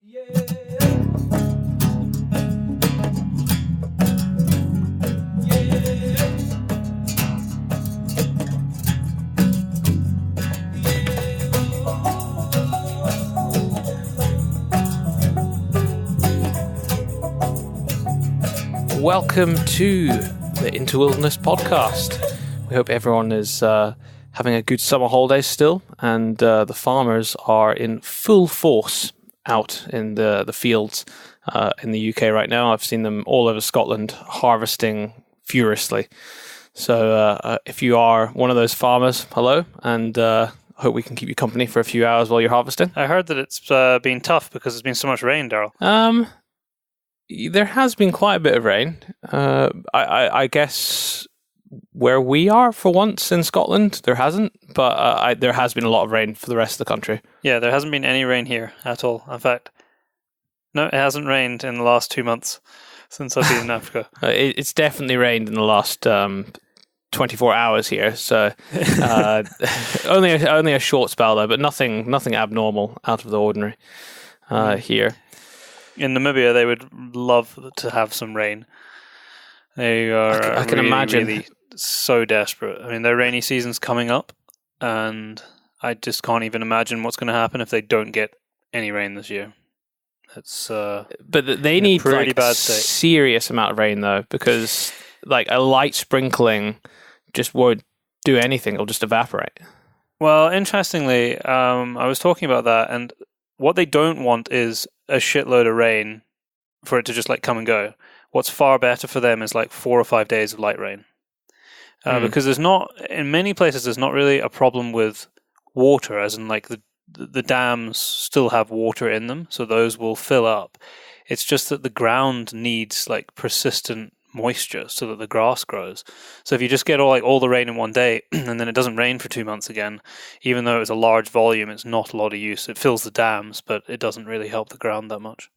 Welcome to the Into Wilderness podcast. We hope everyone is having a good summer holiday still, and the farmers are in full force out in the fields in the UK right now. I've seen them all over Scotland harvesting furiously. So if you are one of those farmers, hello, and hope we can keep you company for a few hours while you're harvesting. I heard that it's been tough because there's been so much rain, Daryl. There has been quite a bit of rain. I guess where we are for once in Scotland, there hasn't, but there has been a lot of rain for the rest of the country. Yeah, there hasn't been any rain here at all. In fact, no, it hasn't rained in the last 2 months since I've been in Africa. It's definitely rained in the last 24 hours here, so only a short spell though, but nothing abnormal, out of the ordinary here. In Namibia, they would love to have some rain. They are I can imagine. Really so desperate. I mean, their rainy season's coming up, and I just can't even imagine what's going to happen if they don't get any rain this year. It's but they need pretty bad serious amount of rain though, because like a light sprinkling just won't do anything; it'll just evaporate. Well, interestingly, I was talking about that, and what they don't want is a shitload of rain for it to just like come and go. What's far better for them is like 4 or 5 days of light rain. Because in many places, there's not really a problem with water, as in like the dams still have water in them, so those will fill up. It's just that the ground needs like persistent moisture so that the grass grows. So if you just get all the rain in one day and then it doesn't rain for 2 months again, even though it's a large volume, it's not a lot of use. It fills the dams, but it doesn't really help the ground that much.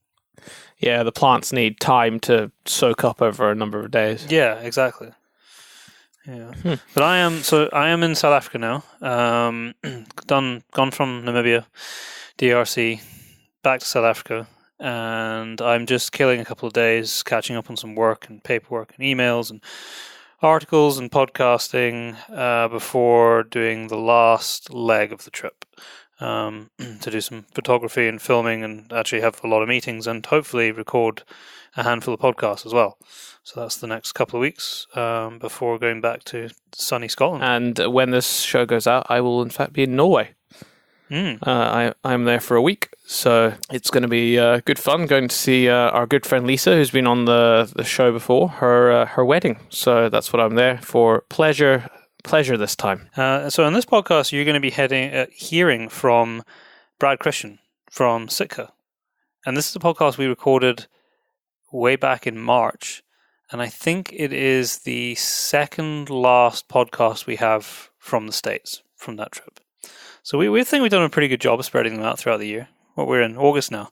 Yeah, the plants need time to soak up over a number of days. Yeah, exactly. Yeah, but I am in South Africa now. Gone from Namibia, DRC, back to South Africa. And I'm just killing a couple of days, catching up on some work and paperwork and emails and articles and podcasting before doing the last leg of the trip to do some photography and filming and actually have a lot of meetings and hopefully record a handful of podcasts as well. So that's the next couple of weeks before going back to sunny Scotland. And when this show goes out, I will in fact be in Norway. I'm there for a week, so it's going to be good fun going to see our good friend Lisa, who's been on the show before, her wedding. So that's what I'm there for. Pleasure this time. So in this podcast, you're going to be hearing from Brad Christian from Sitka. And this is a podcast we recorded way back in March. And I think it is the second last podcast we have from the States from that trip. So we think we've done a pretty good job of spreading them out throughout the year. Well, we're in August now.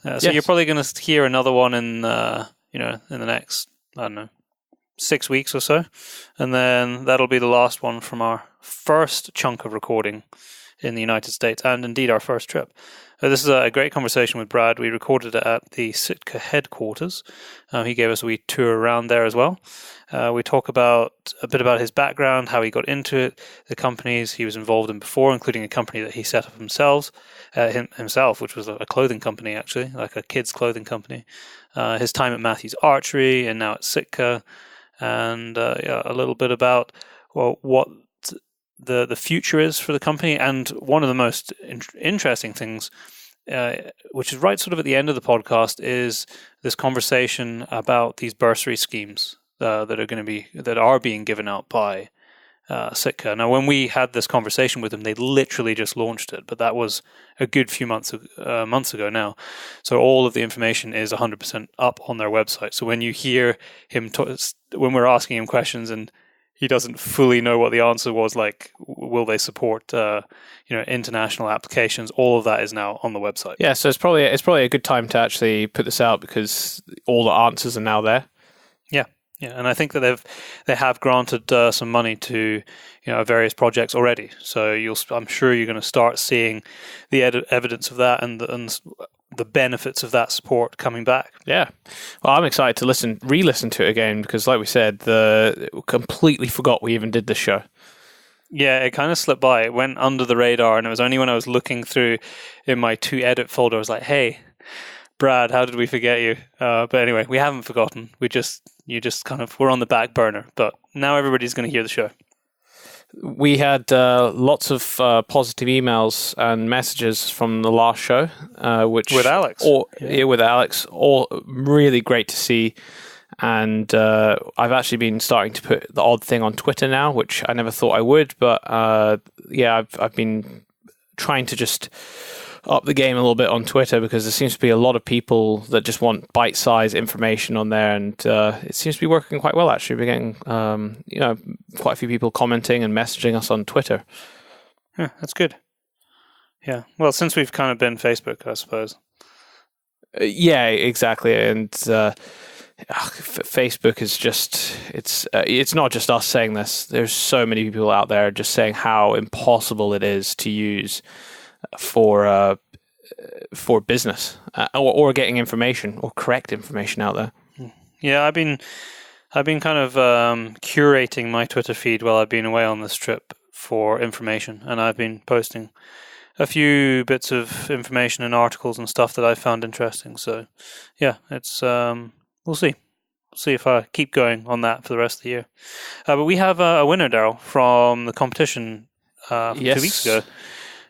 So yes. You're probably going to hear another one in the next, 6 weeks or so. And then that'll be the last one from our first chunk of recording in the United States and indeed our first trip. This is a great conversation with Brad. We recorded it at the Sitka headquarters. He gave us a wee tour around there as well. We talk a bit about his background, how he got into it, the companies he was involved in before, including a company that he set up himself, which was a clothing company actually, like a kids' clothing company. His time at Matthews Archery and now at Sitka, and a little bit about what the future is for the company. And one of the most interesting things, which is right sort of at the end of the podcast, is this conversation about these bursary schemes that are being given out by Sitka. Now, when we had this conversation with them, they literally just launched it, but that was a good few months ago now. So all of the information is 100% up on their website. So when you hear him when we're asking him questions and he doesn't fully know what the answer was, like, will they support, international applications? All of that is now on the website. Yeah, so it's probably a good time to actually put this out because all the answers are now there. Yeah, and I think that they have granted some money to various projects already. So I'm sure you're going to start seeing the evidence of that and the benefits of that support coming back. Yeah. Well, I'm excited to re-listen to it again because, like we said, completely forgot we even did this show. Yeah, it kind of slipped by. It went under the radar, and it was only when I was looking through in my to edit folder, I was like, hey, Brad, how did we forget you? But anyway, we haven't forgotten. We're on the back burner, but now everybody's going to hear the show. We had lots of positive emails and messages from the last show, with Alex. With Alex, all really great to see. And I've actually been starting to put the odd thing on Twitter now, which I never thought I would. But I've been trying to just up the game a little bit on Twitter because there seems to be a lot of people that just want bite-sized information on there, and it seems to be working quite well. Actually, we're getting quite a few people commenting and messaging us on Twitter. Yeah, that's good. Yeah, well, since we've kind of been Facebook, I suppose. Yeah, exactly, and Facebook is just—it's not just us saying this. There's so many people out there just saying how impossible it is to use for business or getting information or correct information out there. Yeah, I've been kind of curating my Twitter feed while I've been away on this trip for information, and I've been posting a few bits of information and articles and stuff that I found interesting. So yeah, it's we'll see. See if I keep going on that for the rest of the year. But we have a winner, Daryl, from the competition from 2 weeks ago.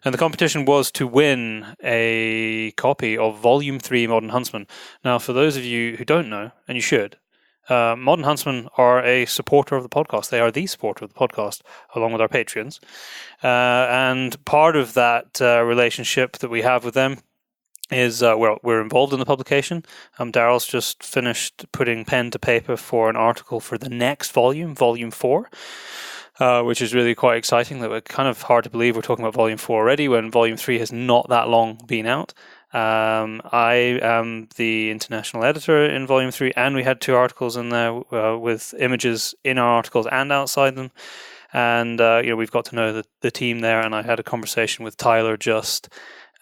And the competition was to win a copy of Volume 3 Modern Huntsman. Now, for those of you who don't know, and you should, Modern Huntsman are a supporter of the podcast. They are the supporter of the podcast, along with our Patreons. And part of that relationship that we have with them is we're involved in the publication. Daryl's just finished putting pen to paper for an article for the next volume, Volume 4. Which is really quite exciting. That we're kind of hard to believe we're talking about Volume 4 already when Volume 3 has not that long been out. I am the international editor in Volume 3, and we had 2 articles in there with images in our articles and outside them. And we've got to know the team there, and I had a conversation with Tyler just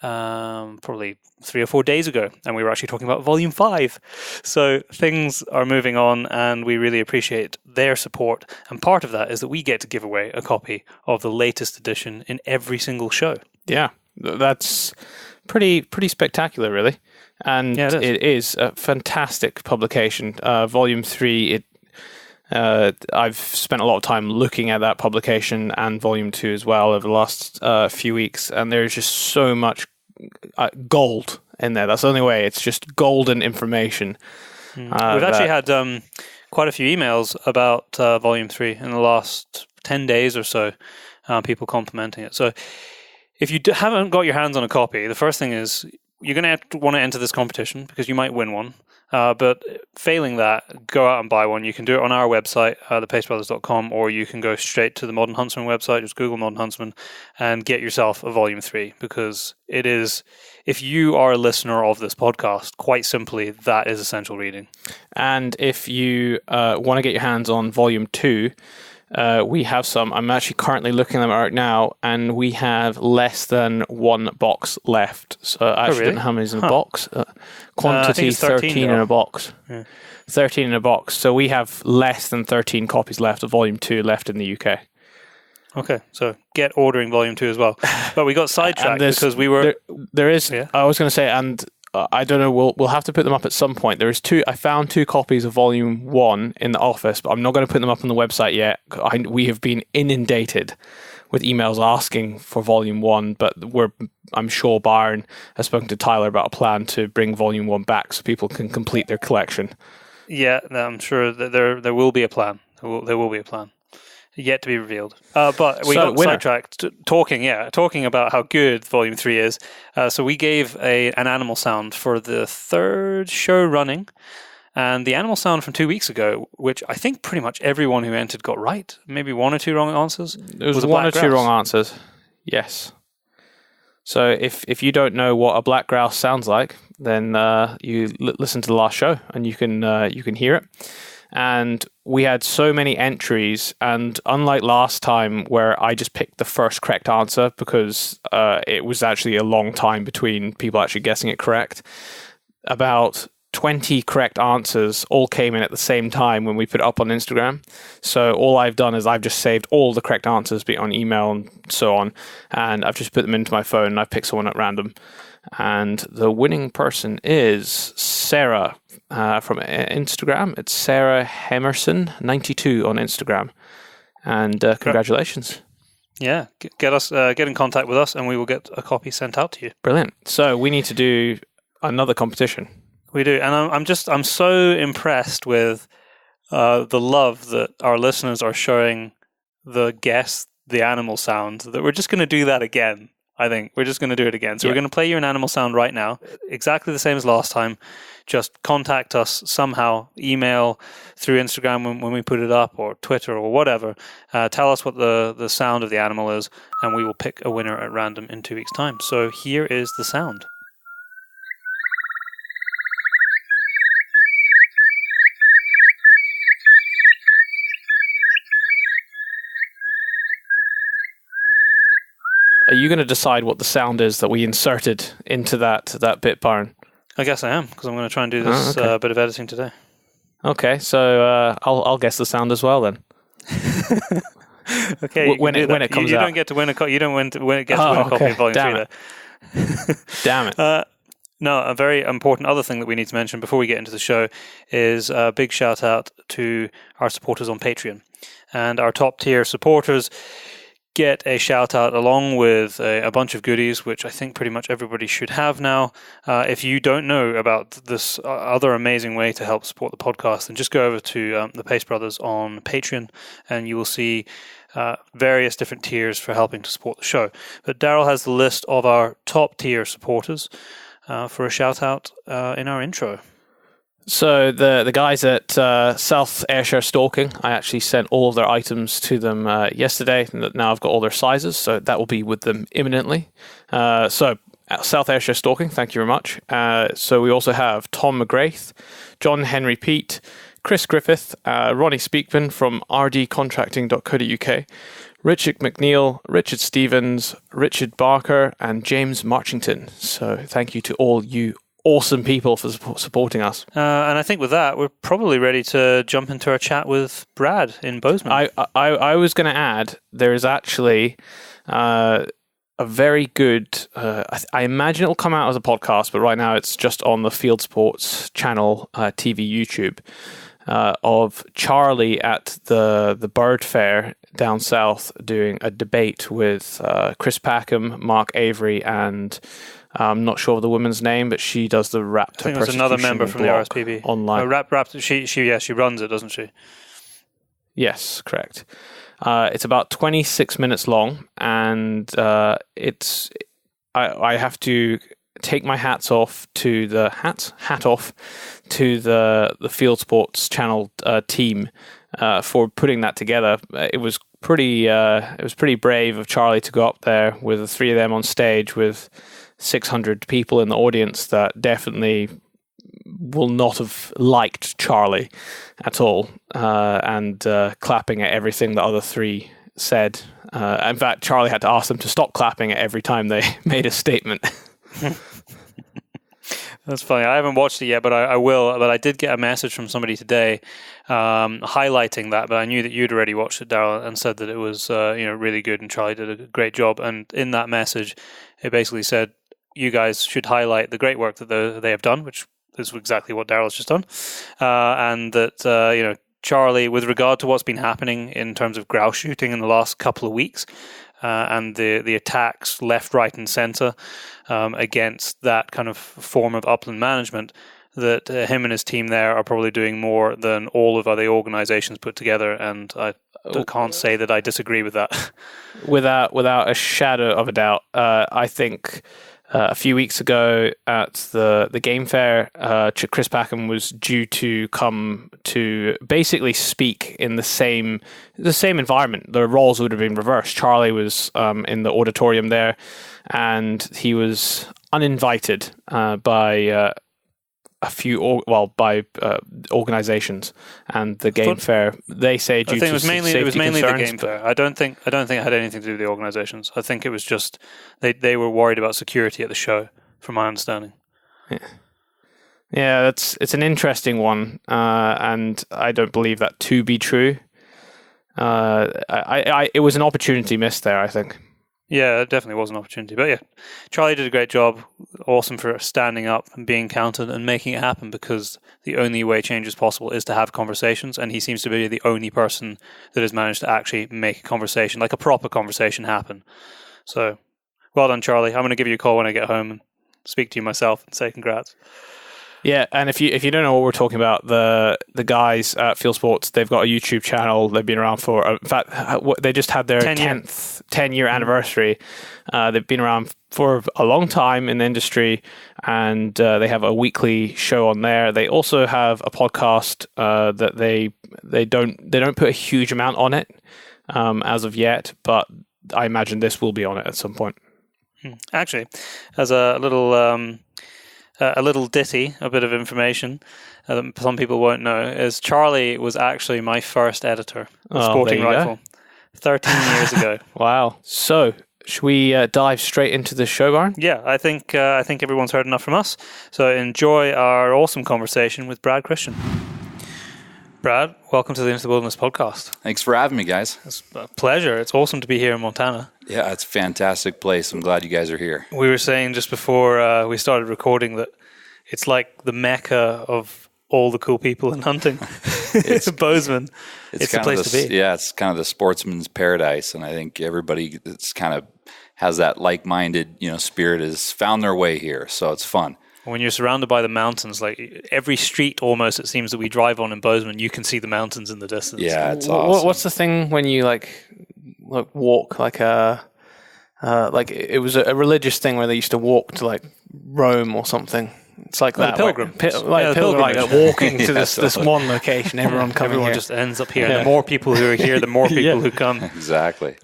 probably 3 or 4 days ago, and we were actually talking about Volume 5. So things are moving on, and we really appreciate their support. And part of that is that we get to give away a copy of the latest edition in every single show. Yeah, that's pretty spectacular, really. And yeah, it is a fantastic publication. Volume 3, I've spent a lot of time looking at that publication and Volume 2 as well over the last few weeks, and there's just so much gold in there. That's the only way. It's just golden information. We've actually had quite a few emails about Volume 3 in the last 10 days or so, people complimenting it. So if you haven't got your hands on a copy, the first thing is you're going to want to enter this competition because you might win one. But failing that, go out and buy one. You can do it on our website, thepacebrothers.com, or you can go straight to the Modern Huntsman website, just Google Modern Huntsman, and get yourself a Volume 3, because it is, if you are a listener of this podcast, quite simply, that is essential reading. And if you want to get your hands on Volume 2, we have some. I'm actually currently looking at them right now, and we have less than 1 box left. So I actually don't know how many is in a box. Quantity 13 in a box. Yeah. 13 in a box. So we have less than 13 copies left of Volume 2 left in the UK. Okay, so get ordering Volume 2 as well. But we got sidetracked because we were... There is... Yeah. I was going to say, and... I don't know. We'll have to put them up at some point. There is 2. I found 2 copies of Volume 1 in the office, but I'm not going to put them up on the website yet. We have been inundated with emails asking for Volume 1, but I'm sure Byron has spoken to Tyler about a plan to bring Volume 1 back so people can complete their collection. Yeah, I'm sure that there will be a plan. There will be a plan. Yet to be revealed. But we got sidetracked talking about how good Volume 3 is. So we gave an animal sound for the 3rd show running. And the animal sound from 2 weeks ago, which I think pretty much everyone who entered got right. Maybe 1 or 2 wrong answers. There was 1 or 2 wrong answers. Yes. So if you don't know what a black grouse sounds like, then you listen to the last show and you can hear it. And we had so many entries, and unlike last time where I just picked the first correct answer because it was actually a long time between people actually guessing it correct, about 20 correct answers all came in at the same time when we put it up on Instagram. So all I've done is I've just saved all the correct answers, be it on email and so on, and I've just put them into my phone and I've picked someone at random. And the winning person is Sarah from Instagram. It's Sarah Hemerson 92 on Instagram. And congratulations. Yeah, get in contact with us and we will get a copy sent out to you. Brilliant. So we need to do another competition. We do, and I'm so impressed with the love that our listeners are showing the animal sound, that we're just going to do that again. I think we're just going to do it again. So We're going to play you an animal sound right now, exactly the same as last time. Just contact us somehow, email, through Instagram when we put it up, or Twitter or whatever. Tell us what the sound of the animal is, and we will pick a winner at random in 2 weeks' time. So here is the sound. Are you going to decide what the sound is that we inserted into that bit, Byron? I guess I am, because I'm going to try and do this bit of editing today. Okay, so I'll guess the sound as well then. Okay, when it comes you out. don't get to win a copy. You don't get to win a copy of Volume 3 there. Damn it. No, a very important other thing that we need to mention before we get into the show is a big shout out to our supporters on Patreon. And our top tier supporters get a shout out along with a bunch of goodies, which I think pretty much everybody should have now. If you don't know about this other amazing way to help support the podcast, then just go over to the Pace Brothers on Patreon and you will see various different tiers for helping to support the show. But Daryl has the list of our top tier supporters for a shout out in our intro. So the guys at South Ayrshire Stalking, I actually sent all of their items to them yesterday, and now I've got all their sizes, so that will be with them imminently. So South Ayrshire Stalking, thank you very much. So we also have Tom McGrath, John Henry Pete, Chris Griffith, Ronnie Speakman from rdcontracting.co.uk, Richard McNeil, Richard Stevens, Richard Barker, and James Marchington. So thank you to all you awesome people for supporting us. And I think with that, we're probably ready to jump into our chat with Brad in Bozeman. I was going to add, there is actually a very good, I imagine it'll come out as a podcast, but right now it's just on the Field Sports channel, TV, YouTube, of Charlie at the Bird Fair down south doing a debate with Chris Packham, Mark Avery, and I'm not sure of the woman's name, but she does the Raptor. I think there's another member from the RSPB online. Raptor, she runs it, doesn't she? Yes, correct. It's about 26 minutes long, and I have to take my hat off to the Field Sports channel team for putting that together. It was pretty brave of Charlie to go up there with the three of them on stage with 600 people in the audience that definitely will not have liked Charlie at all, and clapping at everything the other three said. In fact, Charlie had to ask them to stop clapping at every time they made a statement. That's funny. I haven't watched it yet, but I will. But I did get a message from somebody today highlighting that. But I knew that you'd already watched it, Daryl, and said that it was really good, and Charlie did a great job. And in that message, it basically said, you guys should highlight the great work that they have done, which is exactly what Daryl's just done, and that Charlie, with regard to what's been happening in terms of grouse shooting in the last couple of weeks, and the attacks left, right, and centre against that kind of form of upland management, that him and his team there are probably doing more than all of the organisations put together, and I can't say that I disagree with that. Without a shadow of a doubt, I think. A few weeks ago at the game fair, Chris Packham was due to come to basically speak in the same environment. The roles would have been reversed. Charlie was in the auditorium there, and he was uninvited by a few, by organizations, and the game fair. They say due I think to it was mainly concerns, the game fair. I don't think it had anything to do with the organizations. I think it was just they were worried about security at the show, from my understanding. Yeah, it's an interesting one, and I don't believe that to be true. It was an opportunity missed there, I think. Yeah, it definitely was an opportunity. But yeah, Charlie did a great job. Awesome for standing up and being counted and making it happen, because the only way change is possible is to have conversations. And he seems to be the only person that has managed to actually make a conversation, like a proper conversation, happen. So well done, Charlie. I'm going to give you a call when I get home and speak to you myself and say congrats. Yeah, and if you don't know what we're talking about, the guys at Field Sports, they've got a YouTube channel. They've been around for, in fact, they just had their 10-year anniversary. They've been around for a long time in the industry, and they have a weekly show on there. They also have a podcast that they don't put a huge amount on it as of yet, but I imagine this will be on it at some point. Actually, as a little ditty, a bit of information that some people won't know, is Charlie was actually my first editor of Sporting Rifle 13 years ago. Wow. So, should we dive straight into the show, Barn? Yeah, I think everyone's heard enough from us. So enjoy our awesome conversation with Brad Christian. Brad, welcome to the Into the Wilderness podcast. Thanks for having me, guys. It's a pleasure. It's awesome to be here in Montana. Yeah, it's a fantastic place. I'm glad you guys are here. We were saying just before we started recording that it's like the mecca of all the cool people in hunting. It's Bozeman. It's the place to be. Yeah, it's kind of the sportsman's paradise, and I think everybody that's kind of has that like-minded, spirit has found their way here. So it's fun. When you're surrounded by the mountains, like every street almost, it seems that we drive on in Bozeman, you can see the mountains in the distance. Yeah, it's awesome. What's the thing when you walk like it was a religious thing where they used to walk to like Rome or something? It's like that. Pilgrim. Walking to this one location, everyone here. Just ends up here. Yeah. The more people who are here, the more people who come. Exactly.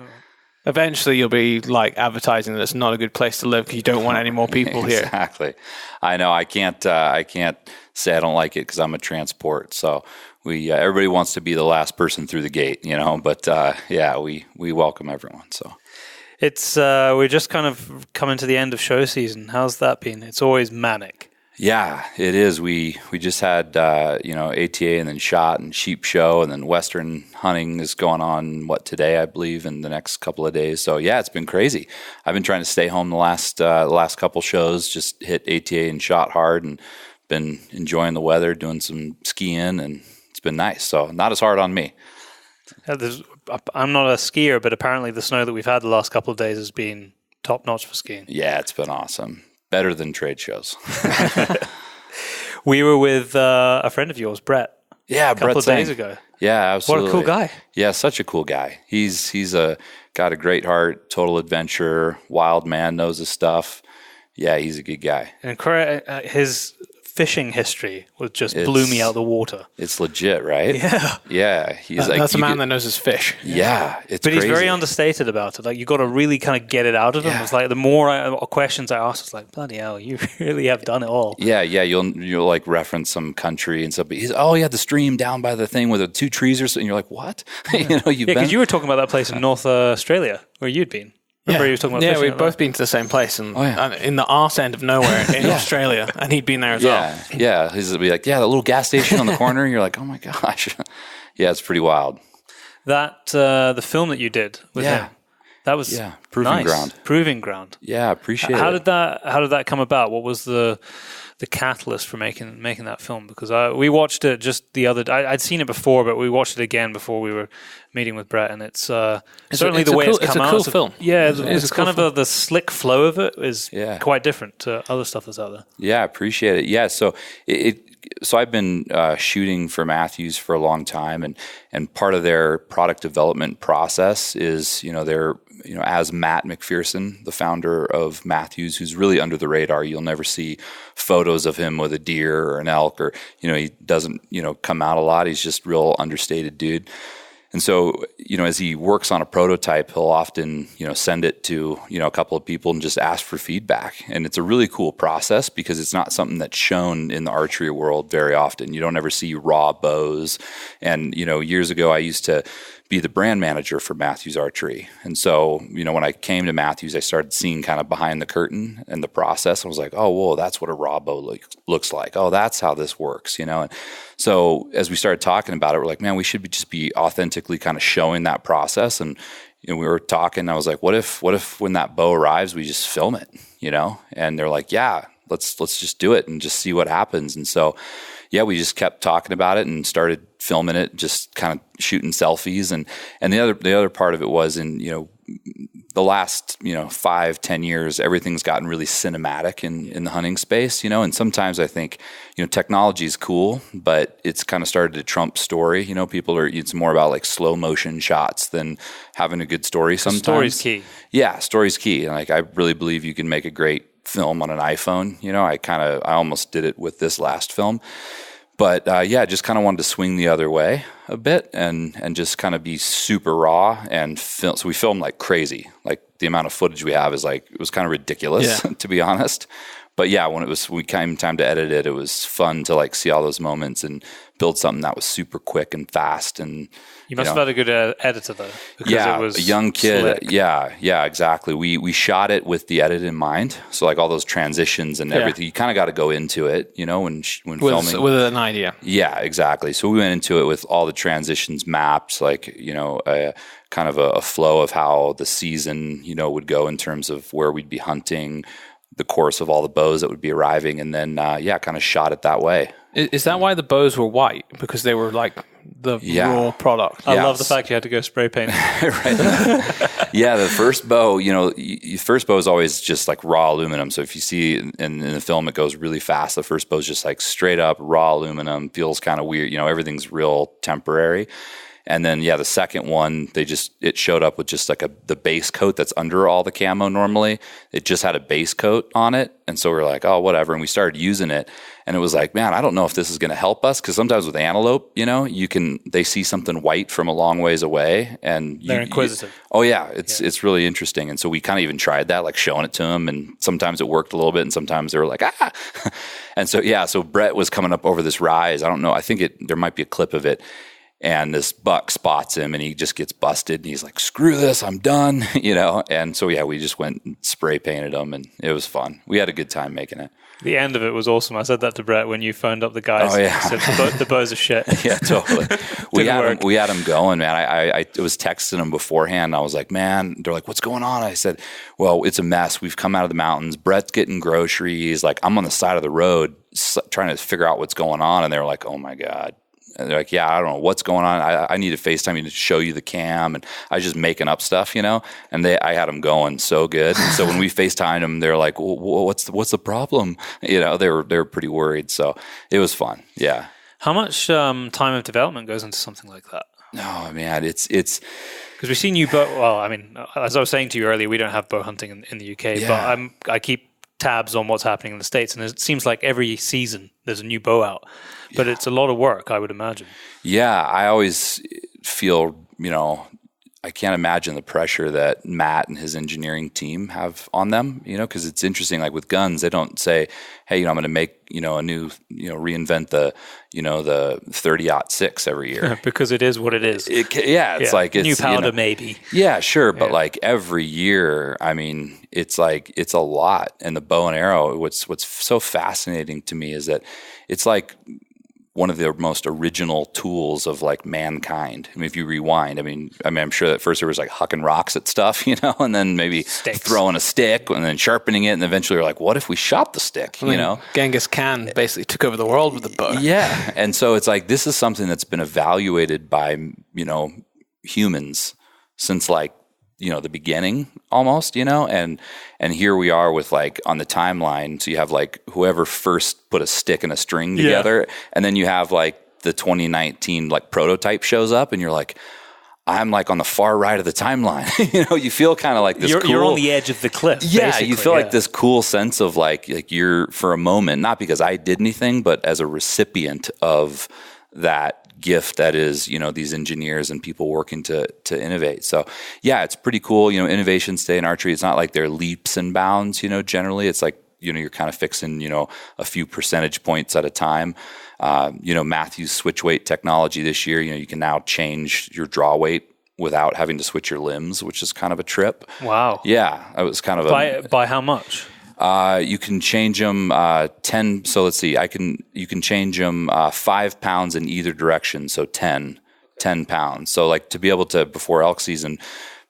Eventually, you'll be like advertising that it's not a good place to live because you don't want any more people here. Exactly. I know. I can't say I don't like it because I'm a transport. So everybody wants to be the last person through the gate, But we welcome everyone. So it's we're just kind of coming to the end of show season. How's that been? It's always manic. Yeah, it is. We just had ATA and then shot and sheep show, and then Western hunting is going on today, I believe, in the next couple of days. So yeah, it's been crazy. I've been trying to stay home the last couple shows, just hit ATA and shot hard, and been enjoying the weather, doing some skiing, and it's been nice. So not as hard on me. I'm not a skier, but apparently the snow that we've had the last couple of days has been top notch for skiing. Yeah, it's been awesome. Better than trade shows. We were with a friend of yours, Brett. Yeah, a couple of days ago. Yeah, absolutely. What a cool guy. Yeah, such a cool guy. He's got a great heart, total adventure, wild man, knows his stuff. Yeah, he's a good guy. And his fishing history blew me out of the water. It's legit, right? Yeah. Yeah. That's a man that knows his fish. Yeah. But he's very understated about it. Like, you got to really kind of get it out of him. It's like the more questions I ask, it's like, bloody hell, you really have done it all. Yeah. You'll like reference some country and stuff. But the stream down by the thing with the two trees or something. And you're like, what? Yeah. Because you were talking about that place in North Australia where you'd been. Remember, he was talking about we've both been to the same place, and in the arse end of nowhere in Australia, and he'd been there as well. Yeah, he'd be like, that little gas station on the corner. You're like, oh my gosh, yeah, it's pretty wild. That the film that you did with him, that was Proving Ground. Yeah, appreciate it. How did that come about? What was the catalyst for making that film? Because we watched it just the other day. I'd seen it before, but we watched it again before we were meeting with Brett, and it's certainly the way it's come out. It's a cool film. Yeah, it's kind of the slick flow of it is quite different to other stuff that's out there. Yeah, appreciate it. Yeah, so So I've been shooting for Matthews for a long time, and part of their product development process is, they're, as Matt McPherson, the founder of Matthews, who's really under the radar. You'll never see photos of him with a deer or an elk, or, he doesn't, come out a lot. He's just real understated dude. And so, as he works on a prototype, he'll often, send it to, a couple of people and just ask for feedback. And it's a really cool process because it's not something that's shown in the archery world very often. You don't ever see raw bows. And, years ago, I used to be the brand manager for Matthews Archery. And so, when I came to Matthews, I started seeing kind of behind the curtain and the process. I was like, oh, whoa, that's what a raw bow looks like. Oh, that's how this works, And so as we started talking about it, we're like, man, we should just be authentically kind of showing that process. And we were talking, I was like, what if when that bow arrives, we just film it, And they're like, yeah, let's just do it and just see what happens. And so, yeah, we just kept talking about it and started filming it, just kind of shooting selfies. And the other part of it was the last 5-10 years, everything's gotten really cinematic in the hunting space, And sometimes I think technology is cool, but it's kind of started to trump story. It's more about like slow motion shots than having a good story. Sometimes story's key. Yeah, story's key. And I really believe you can make a great film on an iPhone. I almost did it with this last film. But just kind of wanted to swing the other way a bit and just kind of be super raw and film. So we filmed like crazy. Like the amount of footage we have it was kind of ridiculous, to be honest. But yeah, when we came time to edit it, it was fun to like see all those moments and build something that was super quick and fast. And you must have had a good editor though, because it was a young kid. Slick. Yeah, exactly. We shot it with the edit in mind. So like all those transitions and everything, you kind of got to go into it, when filming with an idea. Yeah, exactly. So we went into it with all the transitions mapped, like kind of a flow of how the season would go in terms of where we'd be hunting, the course of all the bows that would be arriving, and then kind of shot it that way. Is that why the bows were white? Because they were like the raw product. I love the fact you had to go spray paint. Right. Yeah, the first bow, first bow is always just like raw aluminum. So if you see in the film, it goes really fast. The first bow is just like straight up raw aluminum, feels kind of weird. Everything's real temporary. And then, the second one, it showed up with just like the base coat that's under all the camo normally. It just had a base coat on it. And so we were like, oh, whatever. And we started using it. And it was like, man, I don't know if this is going to help us. Because sometimes with antelope, they see something white from a long ways away. And they're inquisitive. It's really interesting. And so we kind of even tried that, like showing it to them. And sometimes it worked a little bit. And sometimes they were like, ah. And so, so Brett was coming up over this rise. I don't know. I think there might be a clip of it. And this buck spots him and he just gets busted and he's like, screw this, I'm done, And so, we just went and spray painted him and it was fun. We had a good time making it. The end of it was awesome. I said that to Brett when you phoned up the guys. Oh, yeah. Said the bows are shit. Yeah, totally. we had him going, man. I was texting him beforehand. I was like, man, they're like, what's going on? I said, well, it's a mess. We've come out of the mountains. Brett's getting groceries. Like, I'm on the side of the road trying to figure out what's going on. And they were like, oh my God. And they're like, yeah, I don't know what's going on. I need to FaceTime you to show you the cam. And I was just making up stuff, And I had them going so good. And so when we FaceTimed them, they're like, well, what's the problem? They were pretty worried. So it was fun. Yeah. How much time of development goes into something like that? Oh man, it's because we've seen you bow. Well, I mean, as I was saying to you earlier, we don't have bow hunting in the UK, but I keep tabs on what's happening in the States, and it seems like every season there's a new bow out, but it's a lot of work, I would imagine. Yeah, I always feel, I can't imagine the pressure that Matt and his engineering team have on them, because it's interesting, like with guns, they don't say, hey, I'm going to make, a new, reinvent the, the 30-06 every year. Because it is what it is. It's like it's new powder, maybe. Yeah, sure. But like every year, I mean, it's like, it's a lot. And the bow and arrow, what's so fascinating to me is that it's like one of the most original tools of like mankind. I mean, if you rewind, I mean, I'm sure that first there was like hucking rocks at stuff, and then maybe throwing a stick and then sharpening it. And eventually you're like, what if we shot the stick, Genghis Khan basically took over the world with the bow. Yeah. And so it's like, this is something that's been evaluated by, humans since like, the beginning almost, and here we are with like on the timeline. So you have like whoever first put a stick and a string together, and then you have like the 2019 like prototype shows up and you're like, I'm like on the far right of the timeline. You feel kind of like this you're on the edge of the cliff. Yeah, basically. You feel like this cool sense of like you're for a moment, not because I did anything, but as a recipient of that gift that is, these engineers and people working to innovate. So yeah, it's pretty cool. Innovations today in archery, it's not like they're leaps and bounds, generally it's like, you're kind of fixing, a few percentage points at a time. Matthew's switch weight technology this year, you can now change your draw weight without having to switch your limbs, which is kind of a trip. Wow. Yeah, it was kind of by how much? You can change them 10. So let's see, you can change them 5 pounds in either direction. So 10 pounds. So like to be able to, before elk season,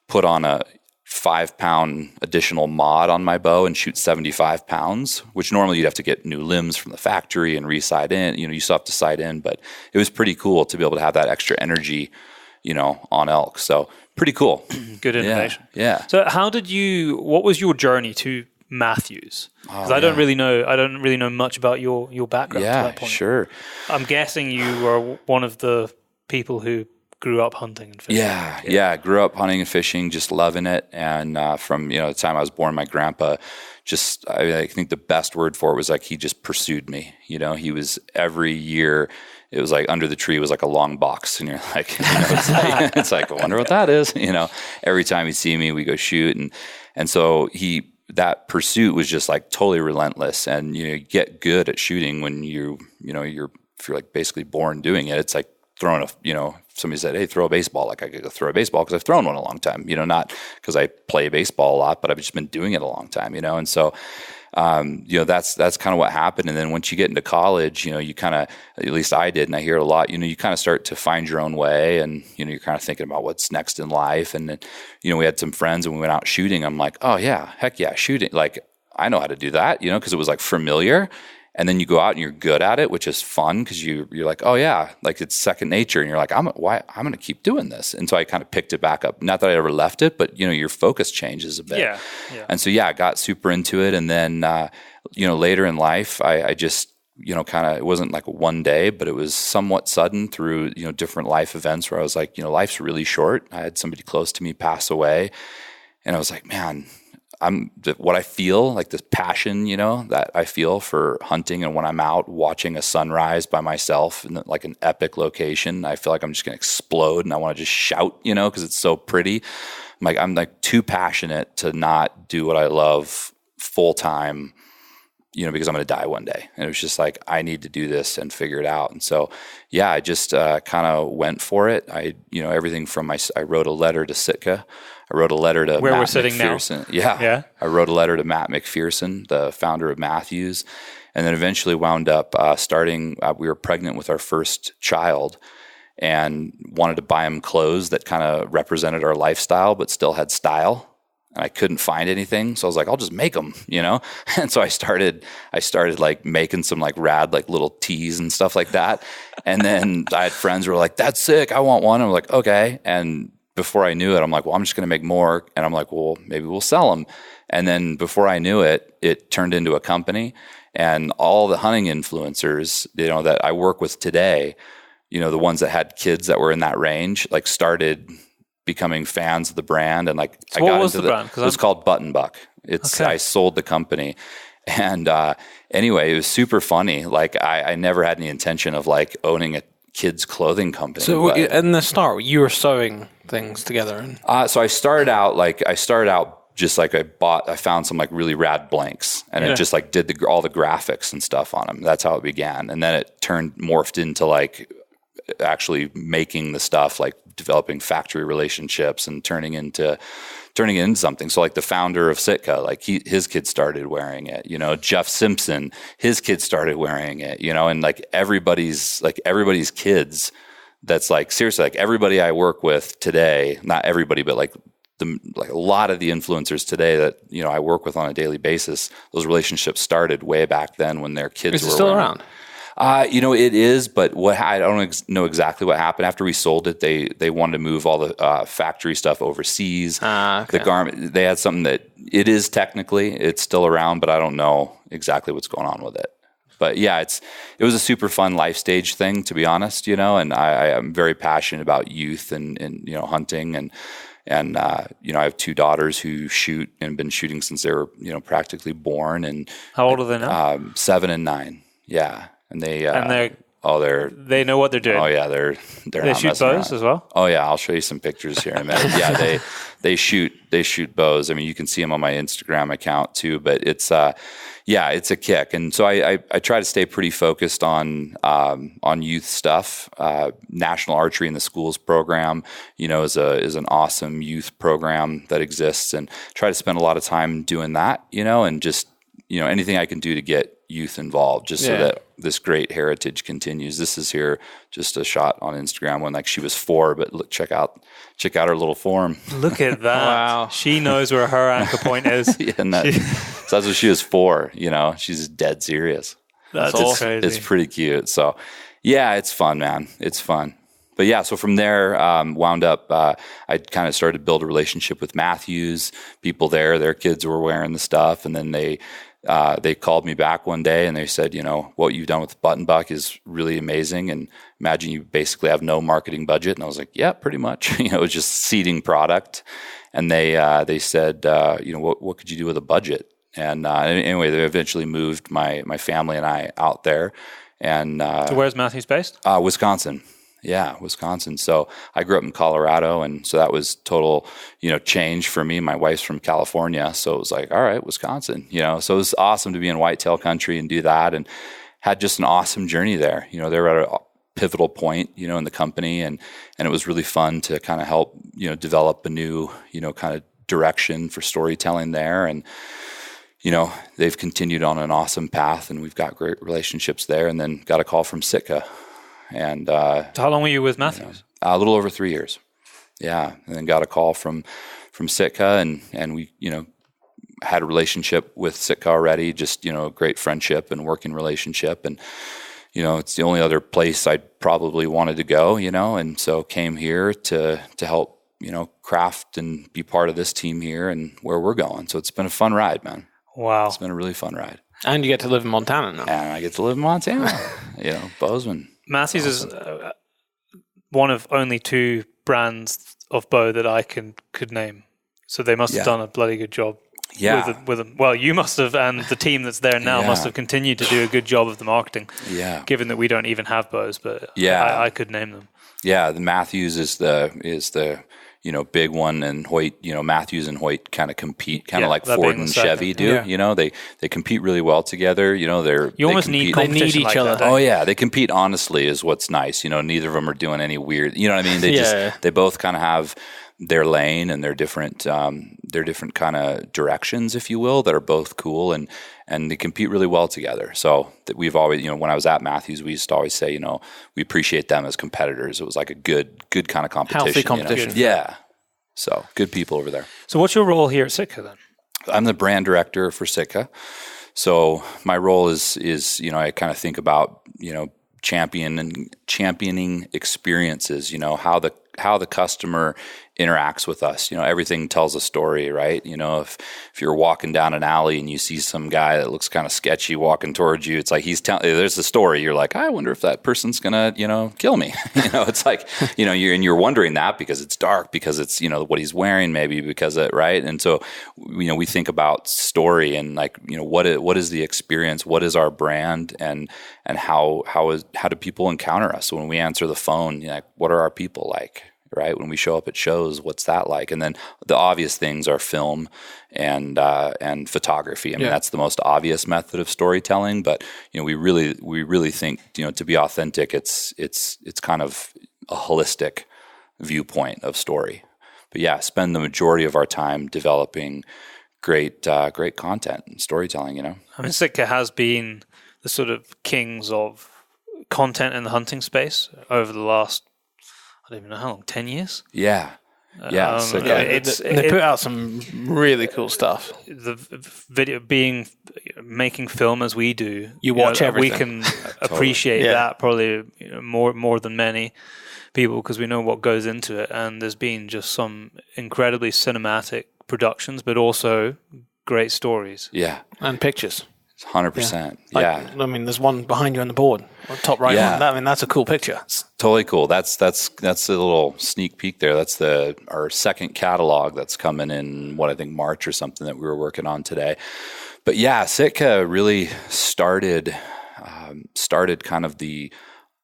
put on a 5-pound additional mod on my bow and shoot 75 pounds, which normally you'd have to get new limbs from the factory and re-sight in. You still have to sight in, but it was pretty cool to be able to have that extra energy, on elk. So pretty cool. Good innovation. Yeah. So what was your journey to Matthews? Because I don't really know much about your background to that point. Sure. I'm guessing you were one of the people who grew up hunting and fishing. Yeah. Grew up hunting and fishing, just loving it. And from the time I was born, my grandpa I think the best word for it was like he just pursued me. He was every year. It was like under the tree was like a long box, and you're like, it's like I wonder what that is. Every time he'd see me, we go shoot, and so that pursuit was just like totally relentless. And you get good at shooting when if you're like basically born doing it. It's like throwing somebody said, hey, throw a baseball. Like I could go throw a baseball because I've thrown one a long time, not because I play baseball a lot, but I've just been doing it a long time, and so, that's kind of what happened. And then once you get into college, you kind of, at least I did, and I hear it a lot, you kind of start to find your own way, and, you're kind of thinking about what's next in life. And then, we had some friends and we went out shooting. I'm like, oh yeah, heck yeah, shooting. Like I know how to do that, because it was like familiar. And then you go out and you're good at it, which is fun because you're like, oh yeah, like it's second nature, and you're like, I'm going to keep doing this. And so I kind of picked it back up. Not that I ever left it, but your focus changes a bit. Yeah. And so I got super into it. And then later in life, I just kind of, it wasn't like one day, but it was somewhat sudden through different life events where I was like, life's really short. I had somebody close to me pass away, and I was like, man. What I feel, like this passion, that I feel for hunting, and when I'm out watching a sunrise by myself in like an epic location, I feel like I'm just going to explode, and I want to just shout, because it's so pretty. I'm like too passionate to not do what I love full time, because I'm going to die one day. And it was just like, I need to do this and figure it out. And so, I just kind of went for it. Everything from I wrote a letter to Sitka. I wrote a letter to where Matt we're sitting McPherson. now. Yeah. I wrote a letter to Matt McPherson, the founder of Matthews, and then eventually wound up starting. We were pregnant with our first child, and wanted to buy him clothes that kind of represented our lifestyle, but still had style. And I couldn't find anything, so I was like, I'll just make them, And so I started like making some like rad like little tees and stuff like that. And then I had friends who were like, "That's sick, I want one." I'm like, "Okay." And before I knew it, I'm like, well, I'm just going to make more. And I'm like, well, maybe we'll sell them. And then before I knew it, it turned into a company. And all the hunting influencers, that I work with today, the ones that had kids that were in that range, like started becoming fans of the brand. And like, so I got into the brand? It was called Button Buck. I sold the company. And anyway, it was super funny. Like I never had any intention of like owning a kids clothing company. So in the start, you were sewing things together. So I started out just like I found some like really rad blanks, and it just like did all the graphics and stuff on them. That's how it began. And then it morphed into like actually making the stuff, like developing factory relationships and turning it into something. So like the founder of Sitka, like his kids started wearing it, Jeff Simpson, his kids started wearing it, and like everybody's kids. That's like seriously, like everybody I work with today, not everybody, but like a lot of the influencers today that, I work with on a daily basis, those relationships started way back then when their kids were still around. It is, but I don't know exactly what happened after we sold it. They wanted to move all the factory stuff overseas. Okay. The garment, they had something that it's still around, but I don't know exactly what's going on with it. But yeah, it was a super fun life stage thing, to be honest, and I am very passionate about youth and hunting and I have 2 daughters who shoot and have been shooting since they were practically born. And how old are they now? 7 and 9. Yeah. And they're Oh, they know what they're doing. Oh yeah, they're They not shoot messing bows around. as well. Oh yeah, I'll show you some pictures here in a minute. Yeah, they shoot bows. I mean, you can see them on my Instagram account too. But it's it's a kick. And so I try to stay pretty focused on youth stuff. National Archery in the Schools program, is an awesome youth program that exists, and try to spend a lot of time doing that. And just anything I can do to get youth involved, just so that this great heritage continues. This is here just a shot on Instagram when she was 4, but look, check out her little form. Look at that. Wow. She knows where her anchor point is. Yeah, and so that's what she was 4. She's dead serious. That's awesome. crazy. It's pretty cute. So yeah, it's fun, man. It's fun. But yeah, so from there, wound up, I kind of started to build a relationship with Matthews. People there, their kids were wearing the stuff, and then they called me back one day and they said, what you've done with Button Buck is really amazing. And imagine you basically have no marketing budget. And I was like, yeah, pretty much. It was just seeding product. And they said, what could you do with a budget? And anyway, they eventually moved my family and I out there. And so where's Matthews based? Wisconsin. Yeah, Wisconsin. So I grew up in Colorado, and so that was total, change for me. My wife's from California, so it was like, all right, Wisconsin. So it was awesome to be in whitetail country and do that, and had just an awesome journey there. They were at a pivotal point, in the company, and it was really fun to kind of help, develop a new, kind of direction for storytelling there, and they've continued on an awesome path, and we've got great relationships there. And then got a call from Sitka. And so how long were you with Matthews? A little over 3 years. Yeah, and then got a call from Sitka, and we had a relationship with Sitka already. Just a great friendship and working relationship, and it's the only other place I'd probably wanted to go. And so came here to help craft and be part of this team here and where we're going. So it's been a fun ride, man. Wow, it's been a really fun ride. And you get to live in Montana now. And I get to live in Montana. Bozeman. Matthews is one of only 2 brands of bow that I could name. So they must have done a bloody good job. Yeah. With them. Well, you must have, and the team that's there now must have continued to do a good job of the marketing. Yeah. Given that we don't even have bows, but I could name them. Yeah, the Matthews is the big one, and Hoyt, Matthews and Hoyt kind of compete, kind of like Ford and Chevy do. Yeah. They compete really well together. You almost need competition. They need each other. Oh yeah, they compete honestly is what's nice. Neither of them are doing any weird. You know what I mean? They they both kind of have their lane and their different kind of directions, if you will, that are both cool, and they compete really well together. So that we've always, when I was at Matthews, we used to always say, we appreciate them as competitors. It was like a good kind of competition. Healthy competition. Yeah. So good people over there. So what's your role here at Sitka then? I'm the brand director for Sitka. So my role is I kind of think about, championing experiences, how the customer interacts with us. Everything tells a story, right? If you're walking down an alley and you see some guy that looks kind of sketchy walking towards you, it's like there's a story. You're like, I wonder if that person's gonna, kill me. It's like, you're wondering that because it's dark, because it's, what he's wearing, maybe because it, right? And so, we think about story and like, what is the experience? What is our brand? And how do people encounter us when we answer the phone? What are our people like? Right? When we show up at shows, what's that like? And then the obvious things are film and photography. I mean, that's the most obvious method of storytelling, but we really think, to be authentic, it's kind of a holistic viewpoint of story. But yeah, spend the majority of our time developing great content and storytelling, I mean, Sitka has been the sort of kings of content in the hunting space over the last, I don't even know how long, 10 years? Yeah. Yeah. They put out some really cool stuff. The video making film as we do. You watch everything. We can appreciate that probably more than many people because we know what goes into it. And there's been just some incredibly cinematic productions, but also great stories. Yeah. And pictures. 100%. Yeah. I mean, there's one behind you on the board, top right one. I mean, that's a cool picture. It's totally cool. That's a little sneak peek there. That's our second catalog that's coming in, I think March or something that we were working on today. But yeah, Sitka really started kind of the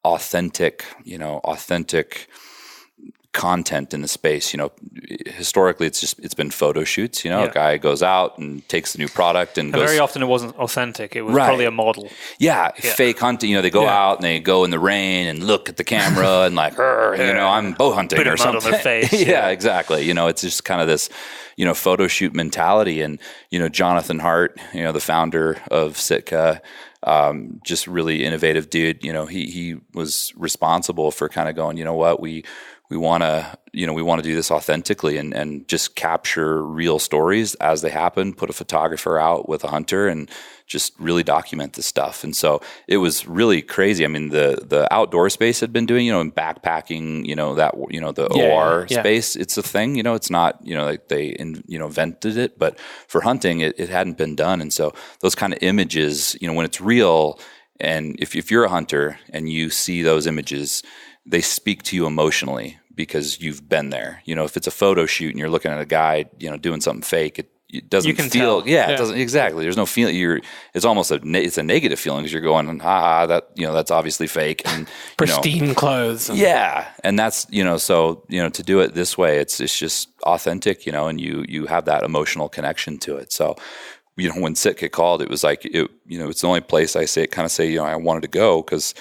authentic content in the space. Historically it's been photo shoots. A guy goes out and takes the new product and goes. Very often it wasn't authentic. It was probably a model. Yeah, fake hunting. They go out and they go in the rain and look at the camera and like, I'm bow hunting Put or something. on their face. Yeah, exactly. It's just kind of this, photo shoot mentality. And Jonathan Hart, the founder of Sitka, just really innovative dude. He was responsible for kind of going, what we want to do this authentically and just capture real stories as they happen, put a photographer out with a hunter and just really document this stuff. And so it was really crazy. I mean, the outdoor space had been doing, in backpacking, the OR space, it's a thing, it's not, like they, invented it, but for hunting, it hadn't been done. And so those kind of images, when it's real, and if you're a hunter and you see those images, they speak to you emotionally because you've been there. If it's a photo shoot and you're looking at a guy, doing something fake, it doesn't you can feel. tell. Yeah, it doesn't exactly. There's no feeling. It's almost it's a negative feeling because you're going, that's obviously fake and pristine clothes. And that's so to do it this way, it's just authentic, and you have that emotional connection to it. So. When Sitka called, it was like it's the only place I say I wanted to go because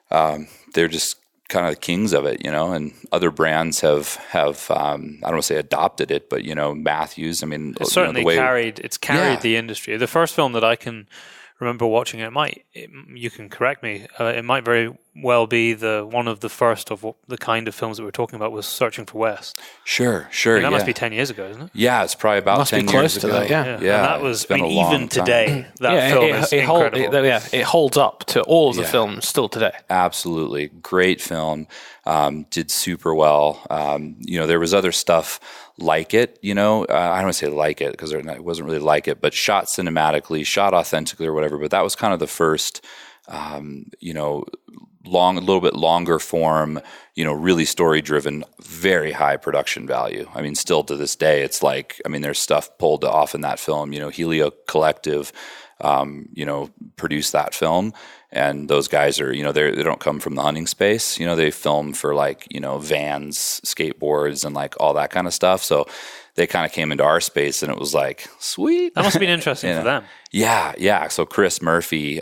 they're just kind of the kings of it, and other brands have I don't want to say adopted it, but Matthews. I mean, it's certainly carried the industry. The first film that I can remember watching you can correct me. It might very well be one of the first of the kind of films that we're talking about was Searching for West. Sure. That must be 10 years ago, isn't it? Yeah, it's probably about 10 years ago. That, yeah. And that was even today. That film is incredible. It holds up to all of the films still today. Absolutely, great film. Did super well. There was other stuff like it. I don't want to say like it because it wasn't really like it, but shot cinematically, shot authentically, or whatever. But that was kind of the first. A little bit longer form, really story driven, very high production value. I mean, still to this day, it's like, there's stuff pulled off in that film. Helio Collective, produced that film, and those guys are, they don't come from the hunting space. They film for like, vans, skateboards, and like all that kind of stuff. So they kind of came into our space, and it was like, sweet. That must have been interesting for them. Yeah. So Chris Murphy,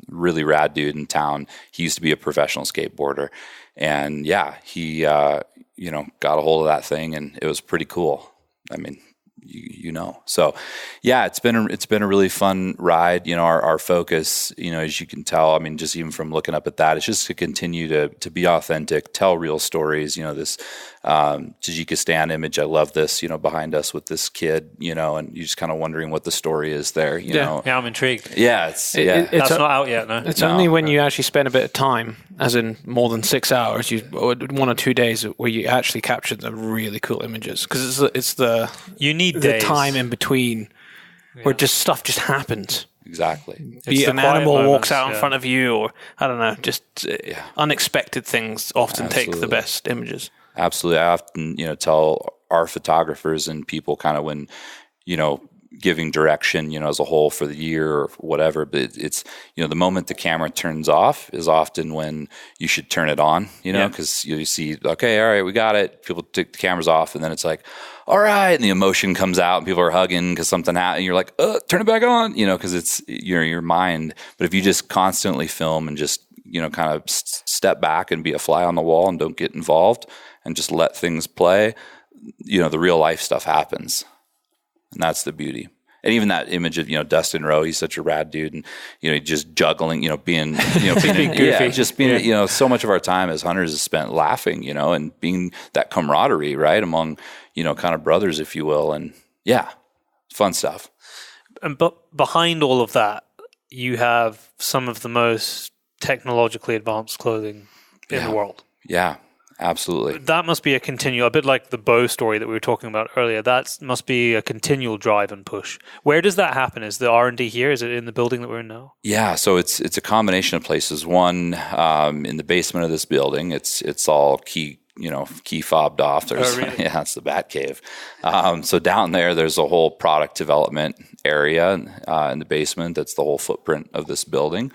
really rad dude in town. He used to be a professional skateboarder, and he got a hold of that thing, and it was pretty cool. I mean, So it's been a really fun ride. Our focus, as you can tell, just even from looking up at that, it's just to continue to be authentic, tell real stories. This Tajikistan image, I love this, behind us with this kid, and you're just kind of wondering what the story is there, know. Yeah, I'm intrigued. Yeah, it's that's not out yet, no? It's only when you actually spend a bit of time, as in more than 6 hours, 1 or 2 days, where you actually capture the really cool images. Because it's you need the time in between where just stuff just happens. Exactly. Be it an animal walks out in front of you, or I don't know, just unexpected things often take the best images. Absolutely. I often, tell our photographers and people kind of when, giving direction, as a whole for the year or whatever, but it's, the moment the camera turns off is often when you should turn it on, because you see, okay, all right, we got it. People take the cameras off, and then it's like, all right, and the emotion comes out and people are hugging because something happened, and you're like, turn it back on, because it's your mind. But if you just constantly film and just, kind of step back and be a fly on the wall and don't get involved and just let things play, the real life stuff happens. And that's the beauty. And even that image of, Dustin Rowe, he's such a rad dude, and, just juggling, being goofy. Just being, so much of our time as hunters is spent laughing, and being that camaraderie, right, among, kind of brothers, if you will. And fun stuff. But behind all of that, you have some of the most technologically advanced clothing in the world. Yeah. Absolutely. That must be a bit like the bow story that we were talking about earlier. That must be a continual drive and push. Where does that happen? Is the R&D here? Is it in the building that we're in now? Yeah, so it's a combination of places. One, in the basement of this building, it's all key fobbed off. There's, really? Yeah, it's the Bat Cave. So down there's a whole product development area in the basement. That's the whole footprint of this building.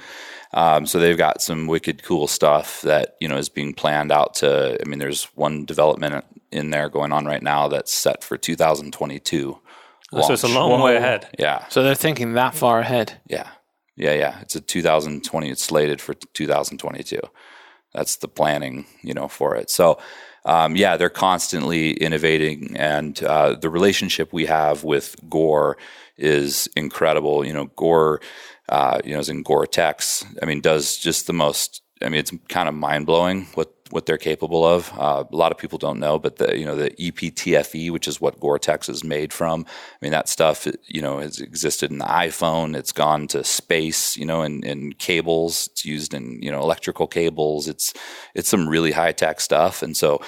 So they've got some wicked cool stuff that, is being planned out to, there's one development in there going on right now that's set for 2022. So it's a long way ahead. Yeah. So they're thinking that far ahead. Yeah. It's a 2020. It's slated for 2022. That's the planning, for it. So, they're constantly innovating, and the relationship we have with Gore is incredible. Gore, is in Gore-Tex. Does just the most. It's kind of mind blowing what they're capable of. A lot of people don't know, but the EPTFE, which is what Gore-Tex is made from. That stuff, has existed in the iPhone. It's gone to space, in cables. It's used in, electrical cables. It's some really high tech stuff. And so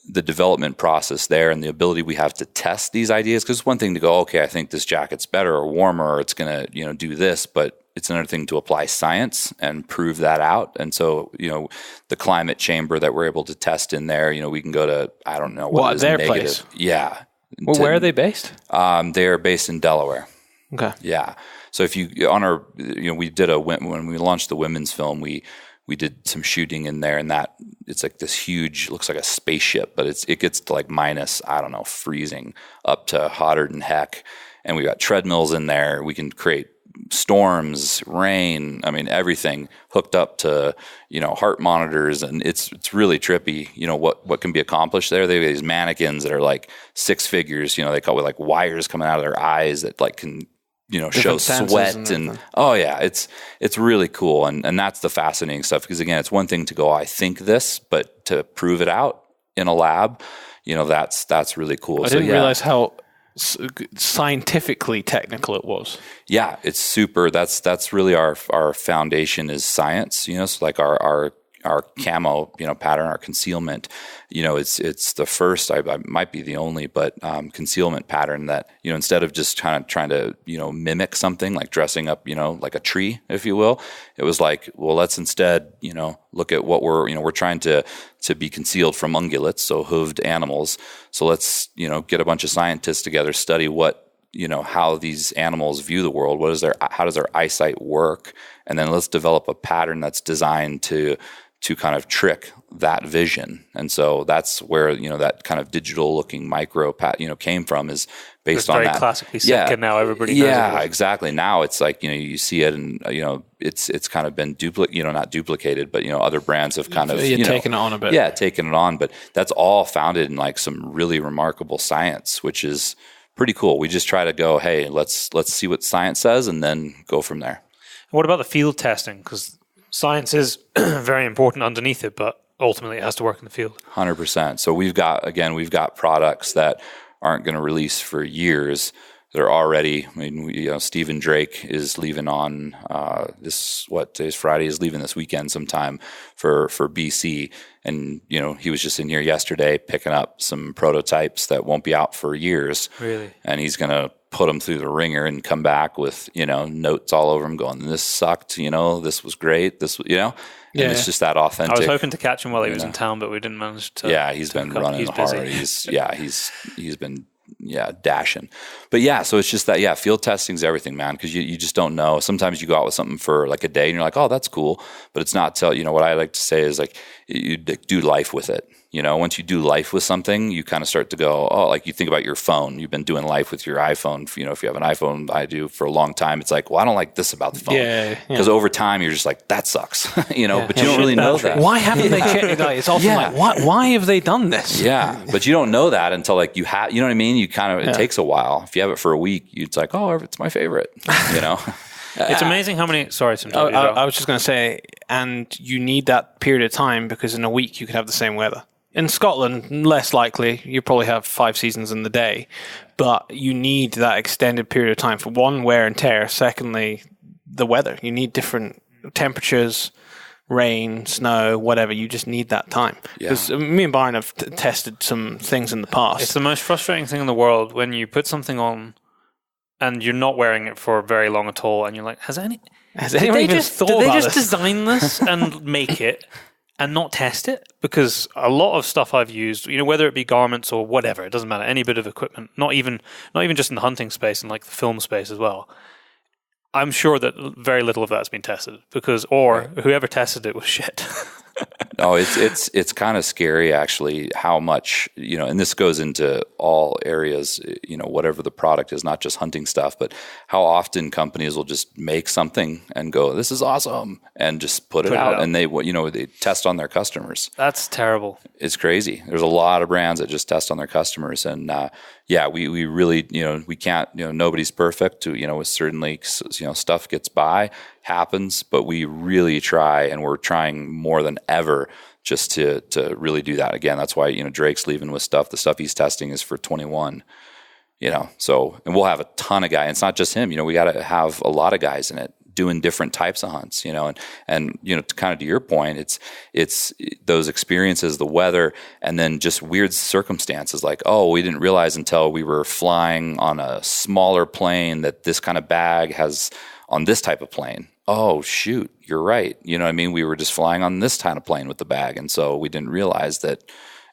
the development process there and the ability we have to test these ideas, because it's one thing to go, okay, I think this jacket's better or warmer, or it's going to, do this, but it's another thing to apply science and prove that out. And so, the climate chamber that we're able to test in there, we can go to, I don't know what is their negative. place. Yeah. Well, where are they based? They are based in Delaware. Okay. Yeah. So if you on our, we did when we launched the women's film, we did some shooting in there, and that it's like this huge, looks like a spaceship, but it gets to like minus, I don't know, freezing up to hotter than heck. And we got treadmills in there. We can create storms, rain, everything hooked up to, heart monitors, and it's really trippy, what can be accomplished there. They have these mannequins that are like six figures, they call it like wires coming out of their eyes that like can, show sweat and oh yeah, it's really cool. And that's the fascinating stuff, because again, it's one thing to go, I think this, but to prove it out in a lab, that's really cool. I didn't realize how scientifically technical it was. Yeah, it's super. That's really our foundation is science. So like our camo, pattern, our concealment, it's the first, I might be the only, but concealment pattern that, instead of just trying to, mimic something like dressing up, like a tree, if you will, it was like, well, let's instead, look at what we're trying to be concealed from ungulates, so hooved animals. So let's, get a bunch of scientists together, study what, how these animals view the world, how does their eyesight work? And then let's develop a pattern that's designed to kind of trick that vision. And so that's where, that kind of digital looking micro came from, is based on that. It's very classically Sitka now, everybody knows it. Yeah, exactly. Now it's like, you see it and, it's kind of been not duplicated, but, other brands have kind of, taken it on a bit. Yeah, taken it on. But that's all founded in like some really remarkable science, which is pretty cool. We just try to go, hey, let's see what science says and then go from there. What about the field testing? Because science is very important underneath it, but ultimately it has to work in the field. 100%. So we've got products that aren't going to release for years. They're already, Stephen Drake is leaving on today's Friday, is leaving this weekend sometime for BC. And, he was just in here yesterday picking up some prototypes that won't be out for years. Really? And he's going to put them through the ringer and come back with, notes all over him going, this sucked, this was great, this, and it's just that authentic. I was hoping to catch him while he was in town, but we didn't manage to. Yeah, he's been running hard. He's been dashing. But so it's just that, field testing's everything, man, because you just don't know. Sometimes you go out with something for like a day and you're like, oh, that's cool. But it's not till, what I like to say is like, you do life with it. Once you do life with something, you kind of start to go, oh, like you think about your phone. You've been doing life with your iPhone. If you have an iPhone, I do for a long time. It's like, well, I don't like this about the phone. Because over time, you're just like, that sucks. But you don't really know that. Why haven't they changed? It's often like, why have they done this? Yeah, but you don't know that until like you have, you know what I mean? You kind of, it takes a while. If you have it for a week, it's like, oh, it's my favorite, It's amazing how many. Sorry, I was just going to say, and you need that period of time, because in a week you could have the same weather. In Scotland, less likely. You probably have 5 seasons in the day, but you need that extended period of time for one, wear and tear. Secondly, the weather. You need different temperatures, rain, snow, whatever. You just need that time. Because me and Byron have tested some things in the past. It's the most frustrating thing in the world when you put something on and you're not wearing it for very long at all, and you're like, has anyone even thought about this? Did they just design this and make it and not test it? Because a lot of stuff I've used, whether it be garments or whatever, it doesn't matter, any bit of equipment, not even just in the hunting space, in like the film space as well. I'm sure that very little of that's been tested whoever tested it was shit. No, it's kind of scary actually how much, and this goes into all areas, whatever the product is, not just hunting stuff, but how often companies will just make something and go, this is awesome, and just put it out. And they test on their customers. That's terrible. It's crazy. There's a lot of brands that just test on their customers. And we really, we can't, nobody's perfect. Certainly, stuff gets by, happens, but we really try, and we're trying more than ever just to really do that. Again, that's why, Drake's leaving with stuff. The stuff he's testing is for 21, so, and we'll have a ton of guys. It's not just him, we got to have a lot of guys in it doing different types of hunts, and kind of to your point, it's those experiences, the weather, and then just weird circumstances like, oh, we didn't realize until we were flying on a smaller plane that this kind of bag has on this type of plane. Oh, shoot, you're right. We were just flying on this kind of plane with the bag, and so we didn't realize that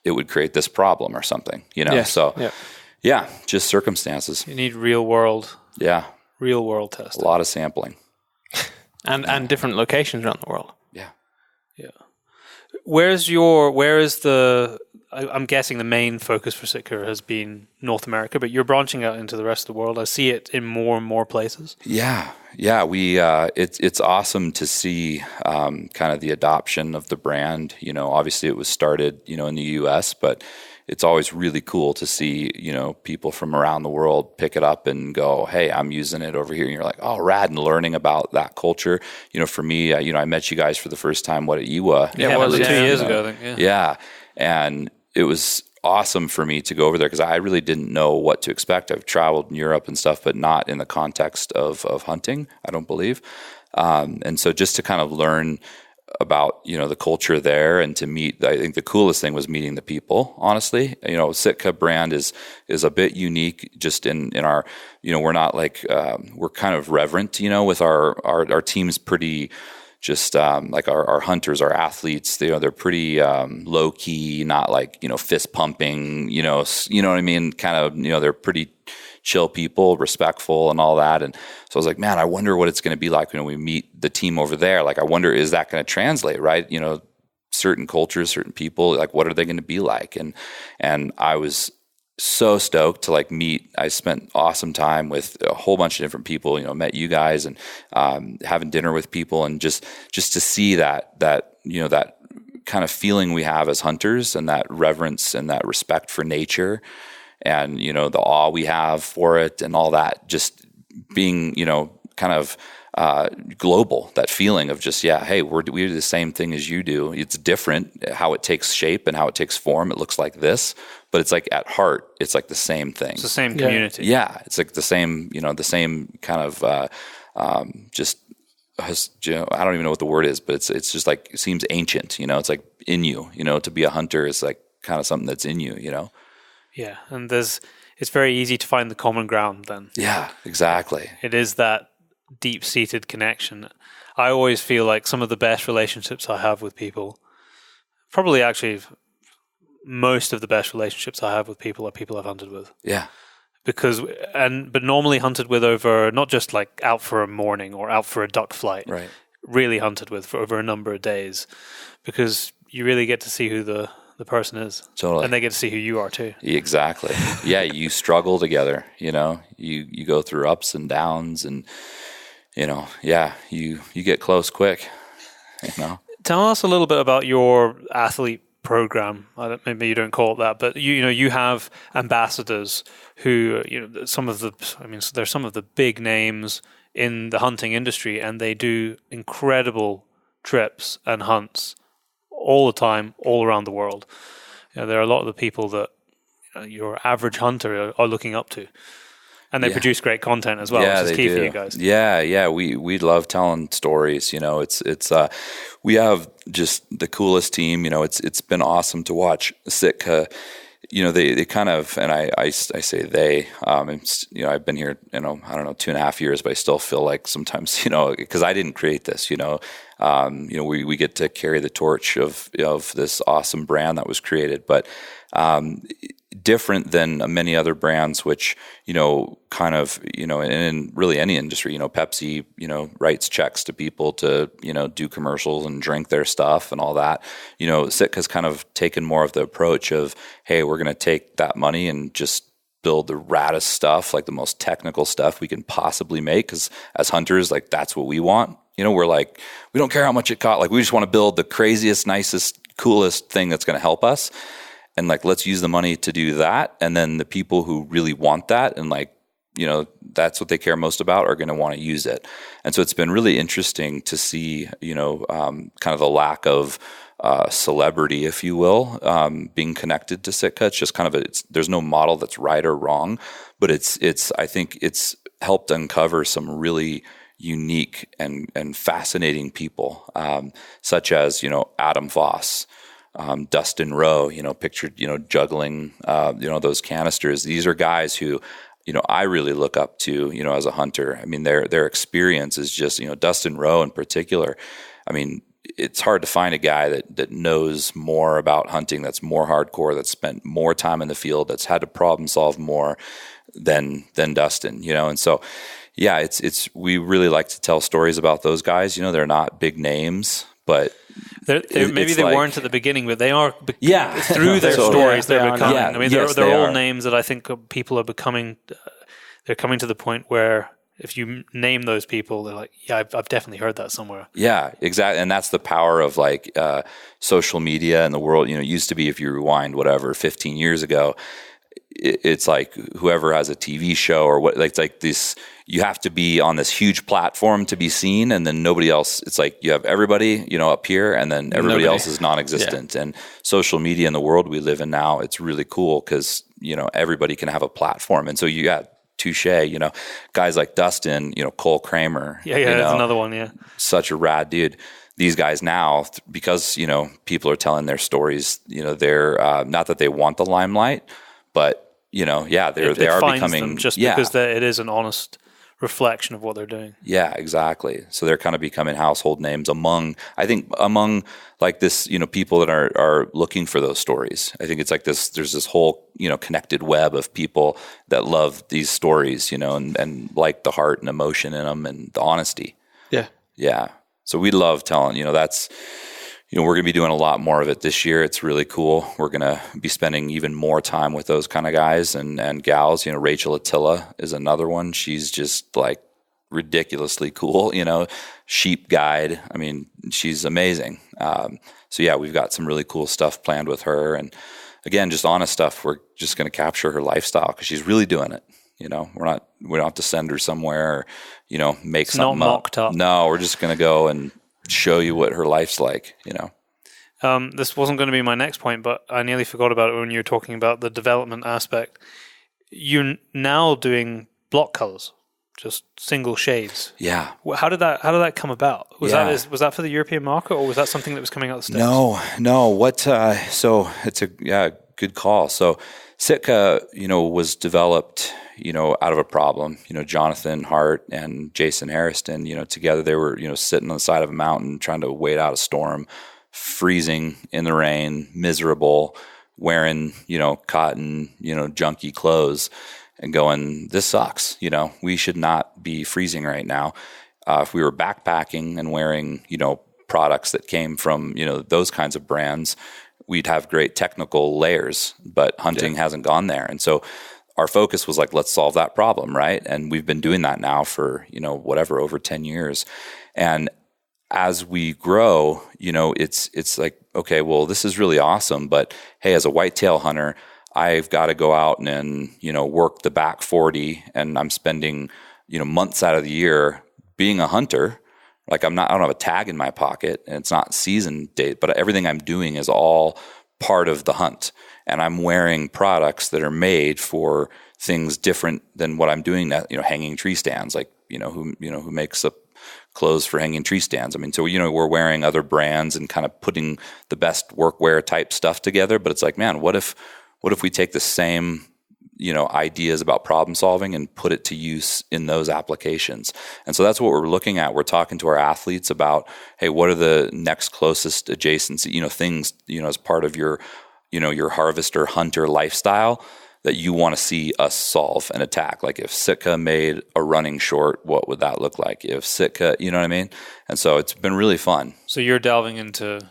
it would create this problem or something, Yes. So, yeah, just circumstances. You need real world testing. A lot of sampling. And different locations around the world. Yeah. I'm guessing the main focus for Sitka has been North America, but you're branching out into the rest of the world. I see it in more and more places. Yeah. We it's awesome to see kind of the adoption of the brand. Obviously it was started in the U.S., but it's always really cool to see people from around the world pick it up and go, hey, I'm using it over here, and you're like, oh, rad, and learning about that culture. For me, I met you guys for the first time at IWA. Yeah, it was 2 years ago, I think. Yeah, and it was awesome for me to go over there because I really didn't know what to expect. I've traveled in Europe and stuff, but not in the context of hunting, I don't believe. And so just to kind of learn about the culture there and to meet, I think the coolest thing was meeting the people. Honestly, Sitka brand is a bit unique just in our, we're not like we're kind of reverent, with our team's pretty. Just like our hunters, our athletes, they're pretty low key, not like fist pumping, you know what I mean. Kind of they're pretty chill people, respectful, and all that. And so I was like, man, I wonder what it's going to be like when we meet the team over there. Like, I wonder, is that going to translate, right? Certain cultures, certain people, like, what are they going to be like? And I was so stoked to meet. I spent awesome time with a whole bunch of different people, met you guys and having dinner with people, and just to see that kind of feeling we have as hunters, and that reverence and that respect for nature, and the awe we have for it, and all that, just being kind of global, that feeling of just, hey, we do the same thing as you do. It's different how it takes shape and how it takes form. It looks like this, but it's like at heart, it's like the same thing. It's the same community. Yeah. It's like the same kind of, just, I don't even know what the word is, but it's just like, it seems ancient, it's like in you, to be a hunter is like kind of something that's in you, Yeah. And it's very easy to find the common ground then. Yeah, exactly. It is that deep-seated connection. I always feel like some of the best relationships I have with people, probably actually most of the best relationships I have with people are people I've hunted with. Yeah. But normally hunted with over, not just like out for a morning or out for a duck flight, right? Really hunted with for over a number of days, because you really get to see who the person is. Totally. And they get to see who you are too. Exactly. Yeah, you struggle together, you go through ups and downs, and you get close quick, Tell us a little bit about your athlete program. Maybe you don't call it that, but you have ambassadors who, there's some of the big names in the hunting industry, and they do incredible trips and hunts all the time, all around the world. There are a lot of the people that your average hunter are looking up to. And they produce great content as well, which is key for you guys. Yeah. We love telling stories. It's we have just the coolest team. It's been awesome to watch Sitka. They kind of, and I say they. I've been here, I don't know, 2.5 years, but I still feel like sometimes, because I didn't create this. We get to carry the torch of this awesome brand that was created, but. different than many other brands, which, kind of, in really any industry, Pepsi, writes checks to people to, do commercials and drink their stuff and all that. Sitka's kind of taken more of the approach of, hey, we're going to take that money and just build the raddest stuff, like the most technical stuff we can possibly make. Because as hunters, like, that's what we want. We're like, we don't care how much it costs. Like, we just want to build the craziest, nicest, coolest thing that's going to help us. And like, let's use the money to do that. And then the people who really want that and like, that's what they care most about are going to want to use it. And so it's been really interesting to see, kind of the lack of celebrity, if you will, being connected to Sitka. It's just kind of there's no model that's right or wrong, but I think it's helped uncover some really unique and fascinating people, such as, Adam Voss, Dustin Rowe, pictured, juggling, those canisters. These are guys who, I really look up to, as a hunter. I mean, their experience is just, Dustin Rowe in particular. I mean, it's hard to find a guy that knows more about hunting, that's more hardcore, that's spent more time in the field, that's had to problem solve more than Dustin, And so, yeah, we really like to tell stories about those guys. They're not big names, but maybe they weren't at the beginning, but they are. Yeah, through their stories, they're becoming. Yeah, I mean, they're all names that I think people are becoming. They're coming to the point where if you name those people, they're like, yeah, I've definitely heard that somewhere. Yeah, exactly, and that's the power of like social media and the world. It used to be, if you rewind 15 years ago, it's like whoever has a TV show or what, like, it's like this. You have to be on this huge platform to be seen, and then nobody else. It's like you have everybody, up here, and then everybody else is non-existent. Yeah. And social media in the world we live in now, it's really cool because everybody can have a platform, and so you got touche. Guys like Dustin, Cole Kramer. Yeah, that's another one. Yeah, such a rad dude. These guys now, because people are telling their stories. They're not that they want the limelight, but they are becoming because it is an honest reflection of what they're doing. Yeah, exactly. So they're kind of becoming household names among like this, people that are looking for those stories. I think it's like this, there's this whole, connected web of people that love these stories, and like the heart and emotion in them and the honesty. Yeah. Yeah. So we love telling, that's, we're going to be doing a lot more of it this year. It's really cool. We're going to be spending even more time with those kind of guys and gals. Rachel Attila is another one. She's just like ridiculously cool, sheep guide. I mean, she's amazing. So yeah, we've got some really cool stuff planned with her. And again, just honest stuff. We're just going to capture her lifestyle because she's really doing it. We don't have to send her somewhere or, make something not mocked up. No, we're just going to go and show you what her life's like, This wasn't going to be my next point, but I nearly forgot about it when you were talking about the development aspect. You're now doing block colors, just single shades. Yeah. How did that come about? Was that for the European market, or was that something that was coming out of the States? No. So it's a good call. So Sitka, was developed, out of a problem. Jonathan Hart and Jason Harrison, together they were, sitting on the side of a mountain trying to wait out a storm, freezing in the rain, miserable, wearing, cotton, junky clothes and going, this sucks. We should not be freezing right now. If we were backpacking and wearing, products that came from, those kinds of brands, we'd have great technical layers, but hunting hasn't gone there. And so our focus was like, let's solve that problem, right? And we've been doing that now for, over 10 years. And as we grow, it's like, okay, well, this is really awesome, but hey, as a whitetail hunter, I've got to go out and, work the back 40, and I'm spending, months out of the year being a hunter. Like I don't have a tag in my pocket, and it's not season date, but everything I'm doing is all part of the hunt. And I'm wearing products that are made for things different than what I'm doing now, hanging tree stands, like, who makes the clothes for hanging tree stands. I mean, so, we're wearing other brands and kind of putting the best workwear type stuff together. But it's like, man, what if we take the same, ideas about problem solving and put it to use in those applications? And so that's what we're looking at. We're talking to our athletes about, hey, what are the next closest adjacency, things, as part of your, your harvester hunter lifestyle that you want to see us solve and attack. Like if Sitka made a running short, what would that look like? If Sitka, you know what I mean? And so it's been really fun. So you're delving into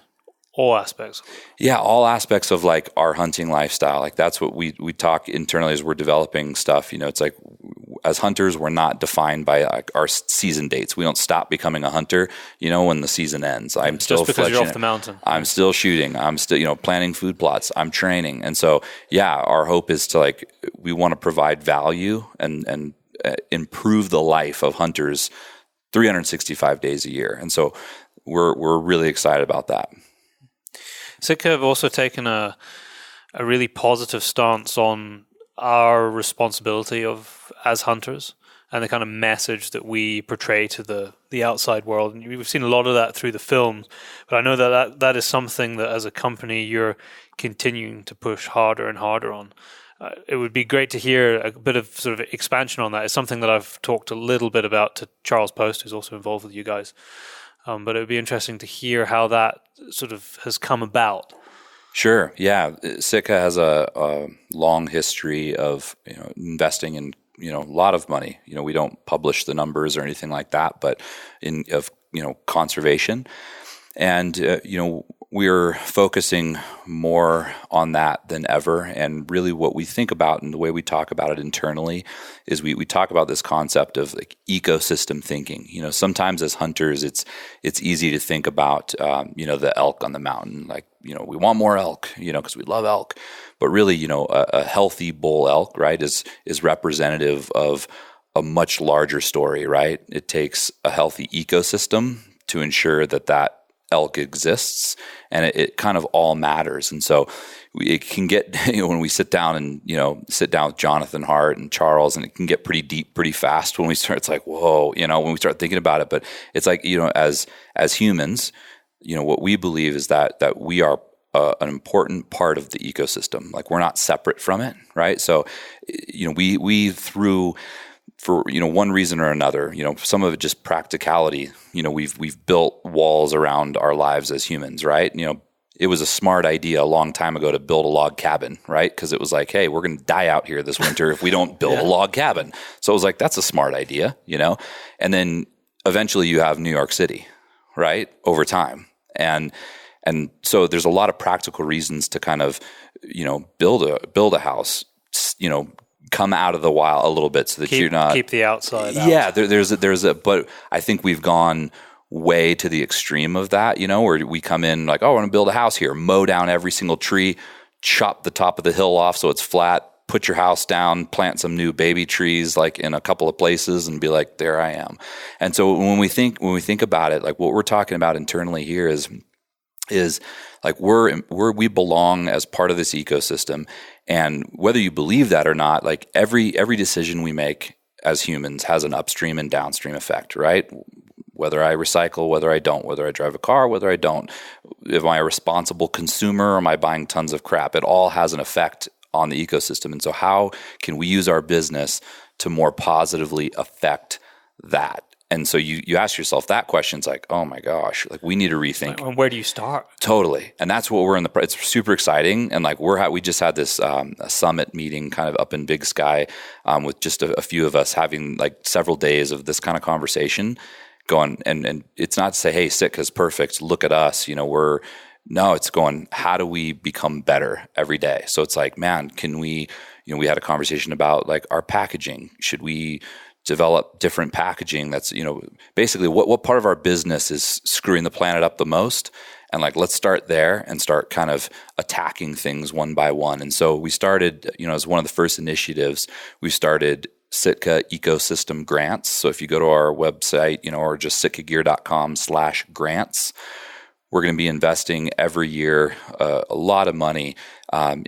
all aspects. Yeah, all aspects of like our hunting lifestyle. Like that's what we talk internally as we're developing stuff. It's like as hunters, we're not defined by like our season dates. We don't stop becoming a hunter, when the season ends. I'm still just because you're fletching off the mountain. I'm still shooting. I'm still, planting food plots. I'm training. And so, yeah, our hope is to we want to provide value and improve the life of hunters 365 days a year. And so we're really excited about that. Sitka have also taken a really positive stance on our responsibility as hunters and the kind of message that we portray to the outside world. And we've seen a lot of that through the films, but I know that is something that as a company you're continuing to push harder and harder on. It would be great to hear a bit of sort of expansion on that. It's something that I've talked a little bit about to Charles Post, who's also involved with you guys. But it would be interesting to hear how that sort of has come about. Sure. Yeah. Sitka has a long history of investing in a lot of money. We don't publish the numbers or anything like that, but of conservation, and we're focusing more on that than ever. And really, what we think about and the way we talk about it internally is we talk about this concept of like ecosystem thinking. Sometimes as hunters, it's easy to think about the elk on the mountain, like we want more elk, because we love elk. But really, a healthy bull elk, right, is representative of a much larger story, right? It takes a healthy ecosystem to ensure that elk exists, and it kind of all matters. And so it can get, when we sit down with Jonathan Hart and Charles, and it can get pretty deep pretty fast when we start. It's like, whoa, when we start thinking about it. But it's like, as humans, what we believe is that we are an important part of the ecosystem. Like we're not separate from it, right? So, we through, for one reason or another, some of it just practicality. We've built walls around our lives as humans, right? It was a smart idea a long time ago to build a log cabin, right? Because it was like, hey, we're going to die out here this winter if we don't build a log cabin. So it was like, that's a smart idea, And then eventually you have New York City, right? Over time, and so there's a lot of practical reasons to kind of build a house, come out of the wild a little bit so that you're not keep the outside out. Yeah, there's a but I think we've gone way to the extreme of that, where we come in like, oh, I want to build a house here, mow down every single tree, chop the top of the hill off so it's flat, put your house down, plant some new baby trees like in a couple of places and be like, there I am. And so when we think about it, like what we're talking about internally here is like we belong as part of this ecosystem. And whether you believe that or not, like every decision we make as humans has an upstream and downstream effect, right? Whether I recycle, whether I don't, whether I drive a car, whether I don't, am I a responsible consumer or am I buying tons of crap? It all has an effect on the ecosystem. And so how can we use our business to more positively affect that? And so you ask yourself that question. It's like, oh my gosh, like we need to rethink. And where do you start? Totally. And that's what we're it's super exciting. And like we just had this a summit meeting kind of up in Big Sky with just a few of us having like several days of this kind of conversation going. And it's not to say, hey, Sitka's perfect. Look at us. It's going, how do we become better every day? So it's like, man, can we, we had a conversation about like our packaging. Should we develop different packaging that's, basically what part of our business is screwing the planet up the most? And like, let's start there and start kind of attacking things one by one. And so we started, as one of the first initiatives, we started Sitka Ecosystem Grants. So if you go to our website, or just sitkagear.com/grants, we're going to be investing every year a lot of money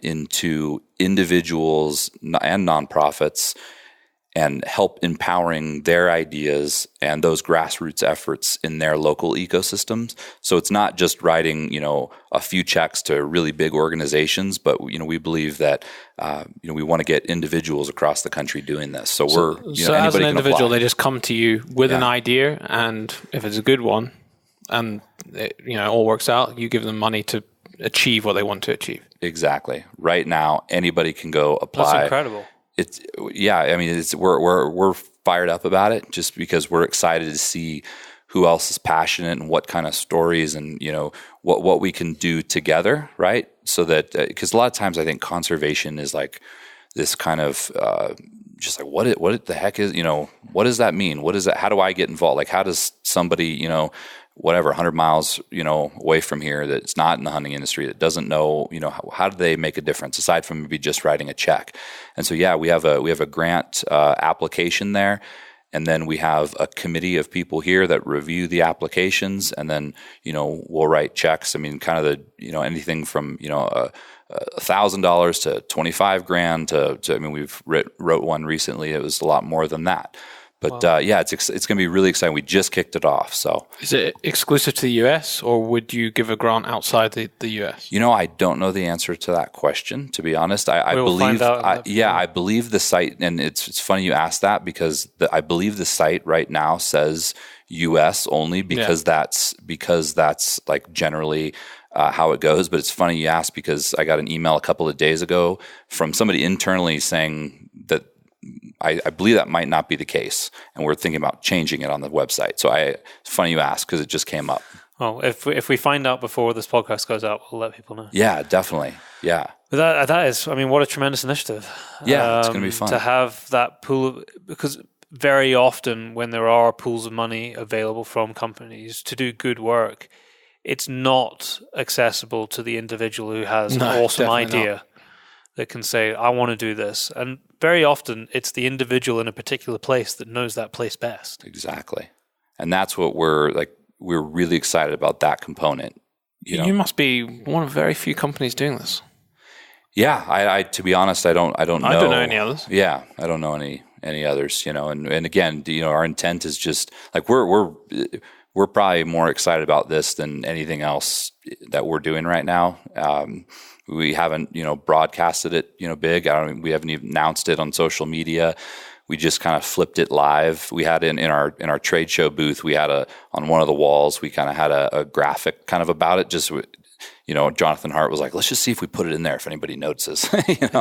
into individuals and nonprofits and help empowering their ideas and those grassroots efforts in their local ecosystems. So it's not just writing, a few checks to really big organizations, but we believe that we want to get individuals across the country doing this. So as an individual, they just come to you with an idea, and if it's a good one, and it all works out, you give them money to achieve what they want to achieve. Exactly. Right now, anybody can go apply. That's incredible. We're fired up about it just because we're excited to see who else is passionate and what kind of stories and, what we can do together, right? So that, because a lot of times I think conservation is like this kind of, just like, what the heck is, what does that mean? What is that? How do I get involved? Like, how does somebody, 100 miles, away from here that's not in the hunting industry, that doesn't know, how do they make a difference aside from maybe just writing a check? And so, we have a grant application there. And then we have a committee of people here that review the applications, and then, we'll write checks. I mean, kind of anything from, $1,000 to $25,000 to I mean, we've wrote one recently. It was a lot more than that. But wow. It's going to be really exciting. We just kicked it off. So, is it exclusive to the US, or would you give a grant outside the US? I don't know the answer to that question. To be honest, I believe. I believe the site, and it's funny you asked that because I believe the site right now says US only because that's like generally how it goes. But it's funny you asked because I got an email a couple of days ago from somebody internally saying that. I believe that might not be the case, and we're thinking about changing it on the website. So it's funny you asked because it just came up. Well, if we find out before this podcast goes out, we'll let people know. Yeah, definitely. Yeah. But that is, I mean, what a tremendous initiative. Yeah, it's going to be fun. To have that pool, because very often when there are pools of money available from companies to do good work, it's not accessible to the individual who has an awesome idea that can say, I want to do this. And very often it's the individual in a particular place that knows that place best. Exactly. And that's what we're really excited about, that component. You must be one of very few companies doing this. Yeah, I to be honest, I don't know. I don't know any others. Yeah, I don't know any others, and again, our intent is just like we're probably more excited about this than anything else that we're doing right now. We haven't, broadcasted it, big. We haven't even announced it on social media. We just kind of flipped it live. We had in our trade show booth, we had on one of the walls, we kind of had a graphic kind of about it. Just, Jonathan Hart was like, let's just see if we put it in there if anybody notices.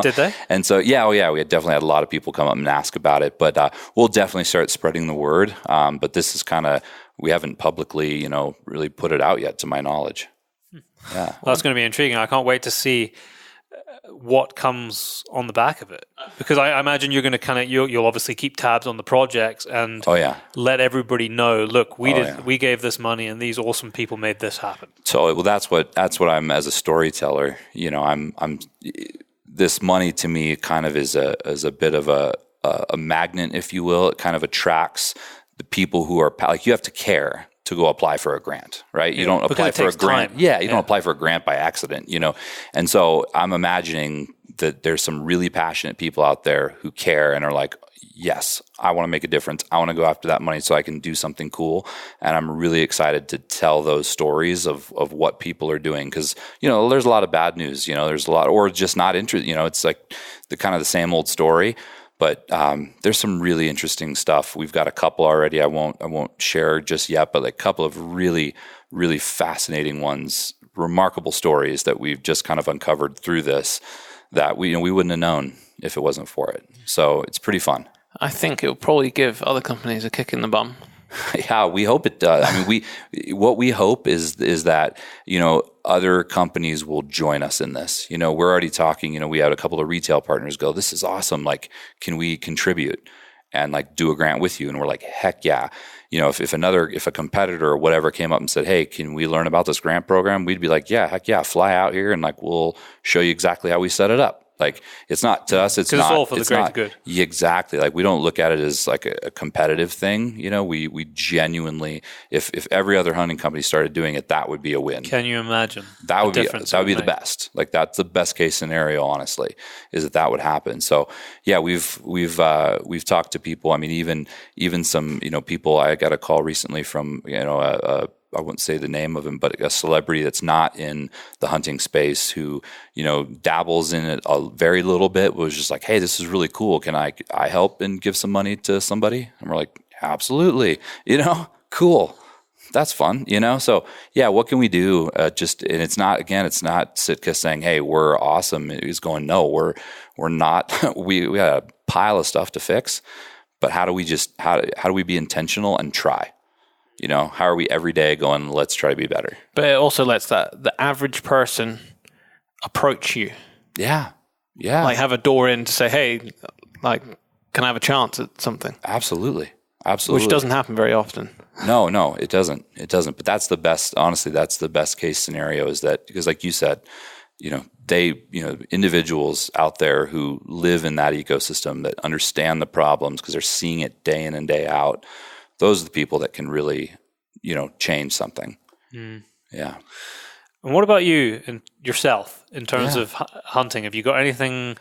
Did they? And so, we definitely had a lot of people come up and ask about it. But we'll definitely start spreading the word. But this is we haven't publicly, really put it out yet, to my knowledge. Yeah, well, that's going to be intriguing. I can't wait to see what comes on the back of it, because I imagine you're going to you'll obviously keep tabs on the projects and let everybody know. Look, we gave this money, and these awesome people made this happen. So, well, that's what I'm as a storyteller. I'm this money to me kind of is a bit of a magnet, if you will. It kind of attracts the people who are like, you have to care to go apply for a grant, right? You don't apply for a grant. Time. You don't apply for a grant by accident, And so I'm imagining that there's some really passionate people out there who care and are like, yes, I want to make a difference. I want to go after that money so I can do something cool. And I'm really excited to tell those stories of what people are doing. Because, there's a lot of bad news, there's a lot, or just not interested, it's like the kind of the same old story. But there's some really interesting stuff. We've got a couple already. I won't share just yet, but a couple of really, really fascinating ones, remarkable stories that we've just kind of uncovered through this that we wouldn't have known if it wasn't for it. So it's pretty fun. I think it will probably give other companies a kick in the bum. Yeah, we hope it does. I mean, what we hope is that, other companies will join us in this. We're already talking, we had a couple of retail partners go, this is awesome. Like, can we contribute and do a grant with you? And we're like, heck yeah. If a competitor or whatever came up and said, hey, can we learn about this grant program? We'd be like, yeah, heck yeah, fly out here and we'll show you exactly how we set it up. It's not to us. It's not. It's all for the greater good. Exactly. We don't look at it as a competitive thing. We genuinely, if every other hunting company started doing it, that would be a win. Can you imagine? That would be the best. That's the best case scenario. Honestly, is that would happen. So yeah, we've talked to people. I mean, even some people. I got a call recently from I wouldn't say the name of him, but a celebrity that's not in the hunting space who, dabbles in it a very little bit, was just like, hey, this is really cool. Can I help and give some money to somebody? And we're like, absolutely, cool. that's fun, you know? So yeah, what can we do? And it's not Sitka saying, hey, we're awesome. It's going, no, we're not, we got a pile of stuff to fix, but how do we be intentional and try? You know, how are we every day going, let's try to be better? But it also lets the average person approach you. Yeah. Yeah. Like have a door in to say, hey, like, can I have a chance at something? Absolutely. Which doesn't happen very often. No, it doesn't. It doesn't. But that's the best, honestly, that's the best case scenario is that, because like you said, you know, individuals out there who live in that ecosystem that understand the problems because they're seeing it day in and day out. Those are the people that can really, you know, change something. Yeah. And what about you and yourself in terms of hunting? Have you got anything?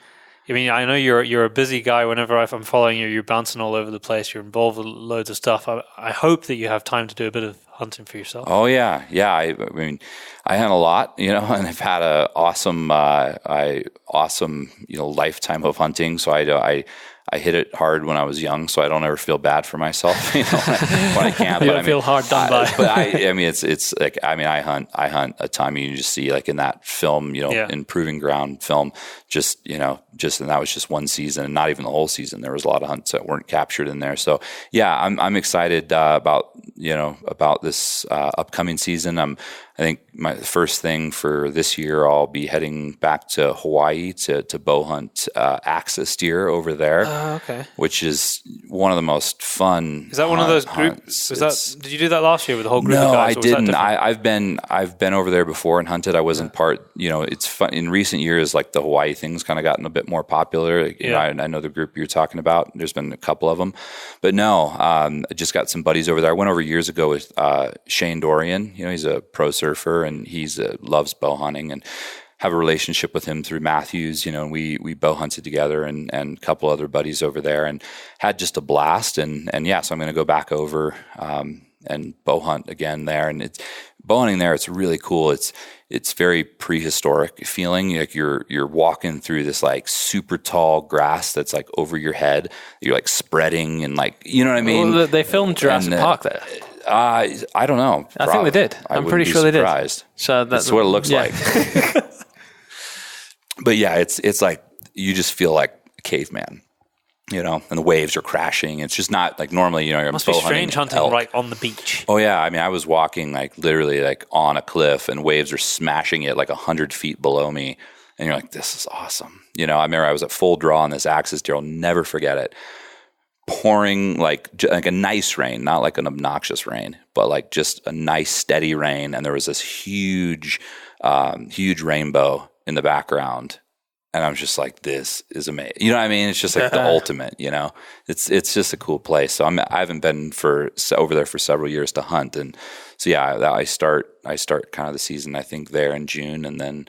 I mean, I know you're a busy guy. Whenever I'm following you, you're bouncing all over the place. You're involved with loads of stuff. I hope that you have time to do a bit of hunting for yourself. Oh yeah. I mean, I hunt a lot, you know, and I've had a awesome, you know, lifetime of hunting. So I hit it hard when I was young, so I don't ever feel bad for myself, you know, when I can't. You don't feel hard done by. But I mean, it's like, I mean, I hunt a ton. You just see like in that film, you know, in Proving Ground film, and that was just one season and not even the whole season. There was a lot of hunts that weren't captured in there. So yeah, I'm excited about this upcoming season. I think my first thing for this year, I'll be heading back to Hawaii to bow hunt axis deer over there. Okay. Which is one of the most fun. Is that one of those groups? Did you do that last year with the whole group of guys? No, I didn't. I've been over there before and hunted. I wasn't part. You know, it's fun in recent years. Like the Hawaii thing's kind of gotten a bit more popular. You know, I know the group you're talking about. There's been a couple of them, but no, I just got some buddies over there. I went over years ago with Shane Dorian. You know, he's a pro surfer and he's loves bow hunting and have a relationship with him through Matthews, you know, and we bow hunted together and a couple other buddies over there and had just a blast. And yeah, so I'm going to go back over and bow hunt again there. And it's bow hunting there. It's really cool. It's very prehistoric feeling. Like you're walking through this like super tall grass that's like over your head. You're like spreading and like, you know what I mean? Well, they filmed Jurassic Park there. I don't know. I think they did. I'm pretty sure they did. So that's what it looks like. But yeah, it's like you just feel like a caveman, you know, and the waves are crashing. It's just not like normally, you know, you're must be strange hunting right on the beach. Oh yeah, I mean, I was walking like literally like on a cliff, and waves are smashing it like 100 feet below me, and you're like, this is awesome. You know, I remember I was at full draw on this axis deer. I'll never forget it. Pouring like a nice rain, not like an obnoxious rain, but like just a nice steady rain, and there was this huge rainbow in the background, and I was just like, "This is amazing." You know what I mean? It's just like the ultimate. You know, it's just a cool place. So I haven't been over there for several years to hunt, and so yeah, I start kind of the season I think there in June, and then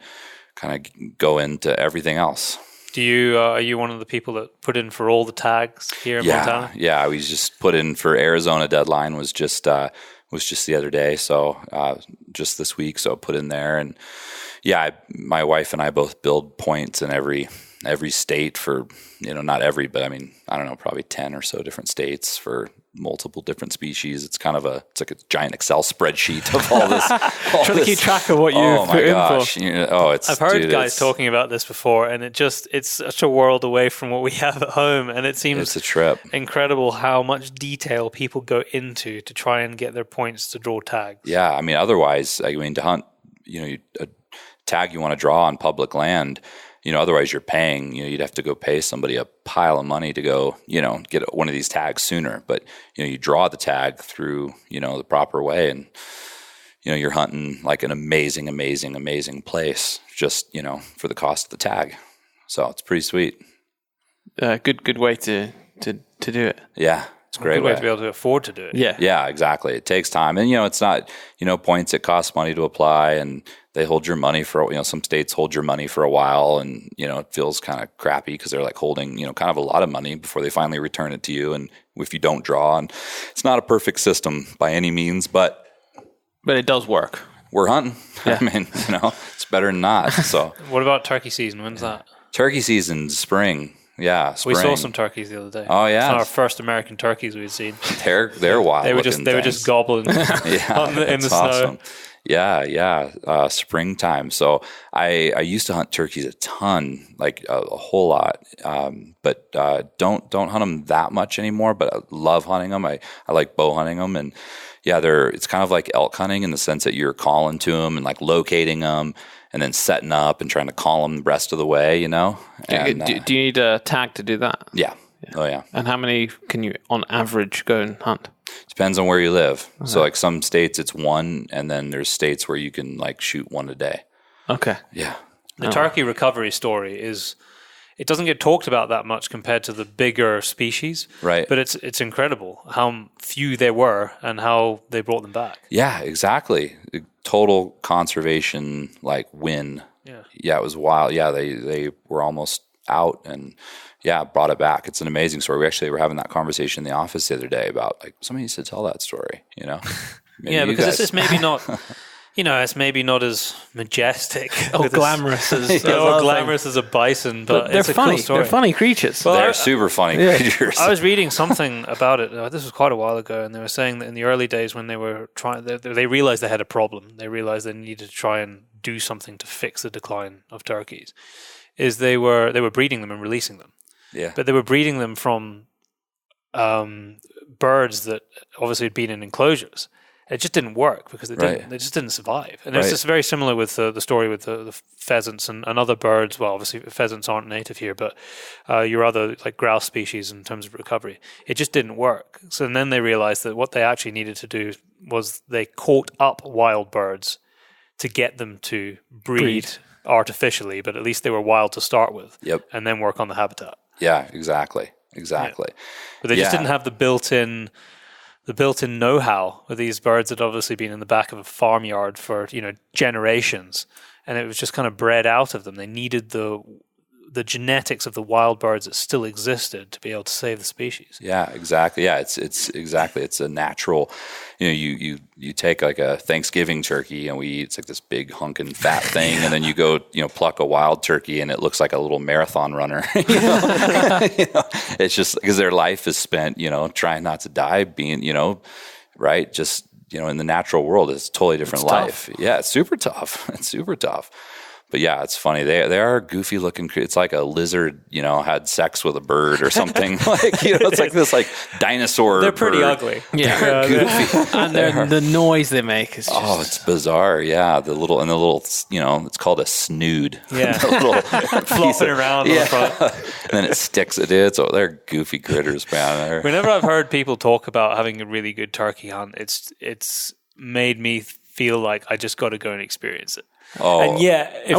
kind of go into evereverying else. Are you one of the people that put in for all the tags here in Montana? Yeah, we just put in for Arizona deadline was just the other day, so just this week. So I put in there, and yeah, my wife and I both build points in every state for, you know, not every, but I mean, I don't know, probably 10 or so different states for multiple different species. It's kind of it's like a giant Excel spreadsheet of all this. Trying to keep track of what you put in for. You know, I've heard guys talking about this before, and it's such a world away from what we have at home, and it seems it's a trip. Incredible how much detail people go into to try and get their points to draw tags. Yeah, I mean, otherwise, I mean, to hunt, you know, a tag you want to draw on public land, you know, otherwise you're paying, you know, you'd have to go pay somebody a pile of money to go, you know, get one of these tags sooner. But, you know, you draw the tag through, you know, the proper way, and, you know, you're hunting like an amazing, amazing, amazing place just, you know, for the cost of the tag. So it's pretty sweet. Good way to do it. Yeah. It's a great way to be able to afford to do it. Yeah, exactly. It takes time. And, you know, it's not, you know, points, it costs money to apply, and they hold your money for, you know, some states hold your money for a while, and, you know, it feels kind of crappy because they're like holding, you know, kind of a lot of money before they finally return it to you. And if you don't draw, and it's not a perfect system by any means, but it does work. We're hunting. Yeah. I mean, you know, it's better than not. So what about turkey season? When's that? Turkey season, spring. Yeah, We spring. saw some turkeys the other day. Oh yeah, It's our first American turkeys we've seen. they're wild. They were just gobbling in the snow. Awesome. Yeah. Springtime. So I used to hunt turkeys a ton, like a whole lot, but don't hunt them that much anymore. But I love hunting them. I like bow hunting them, and yeah, it's kind of like elk hunting in the sense that you're calling to them and like locating them, and then setting up and trying to call them the rest of the way. And, do you need a tag to do that? Yeah. Oh yeah. And how many can you, on average, go and hunt? Depends on where you live. Okay. So like some states it's one, and then there's states where you can like shoot one a day. Okay. Yeah. The turkey recovery story it doesn't get talked about that much compared to the bigger species. Right. But it's incredible how few there were and how they brought them back. Yeah, exactly. Total conservation like win. Yeah, it was wild. Yeah, they were almost out, and brought it back. It's an amazing story. We actually were having that conversation in the office the other day about like somebody needs to tell that story, because it's maybe not it's maybe not as majestic or glamorous as glamorous as a bison, but they're it's funny. A cool story. They're funny creatures. Well, they're super funny creatures. I was reading something about it. This was quite a while ago, and they were saying that in the early days when they were trying, they realized they had a problem. They realized they needed to try and do something to fix the decline of turkeys. Is they were breeding them and releasing them. Yeah. But they were breeding them from birds that obviously had been in enclosures. It just didn't work because they just didn't survive. And it's just very similar with the story with the pheasants and other birds. Well, obviously pheasants aren't native here, but your other like grouse species in terms of recovery, it just didn't work. So then they realized that what they actually needed to do was they caught up wild birds to get them to breed artificially, but at least they were wild to start with. Yep. And then work on the habitat. Yeah, exactly. Yeah. But they just didn't have the built-in know-how of these birds that had obviously been in the back of a farmyard for generations, and it was just kind of bred out of them. They needed the genetics of the wild birds that still existed to be able to save the species. Yeah, exactly. Yeah, it's exactly. It's a natural. You take like a Thanksgiving turkey and we eat. It's like this big hunkin' fat thing, and then you go pluck a wild turkey and it looks like a little marathon runner. It's just because their life is spent trying not to die, being right. Just in the natural world, it's a totally different life. Tough. Yeah, it's super tough. It's super tough. But yeah, it's funny. They are goofy looking. It's like a lizard, had sex with a bird or something. It's like this dinosaur. They're pretty bird. ugly. Yeah, they're goofy. And the noise they make is just... it's bizarre. Yeah, the little, it's called a snood. Yeah, flopping around on the front. And then it sticks at it. So they're goofy critters, man. Whenever I've heard people talk about having a really good turkey hunt, it's made me feel like I just got to go and experience it. Oh. And if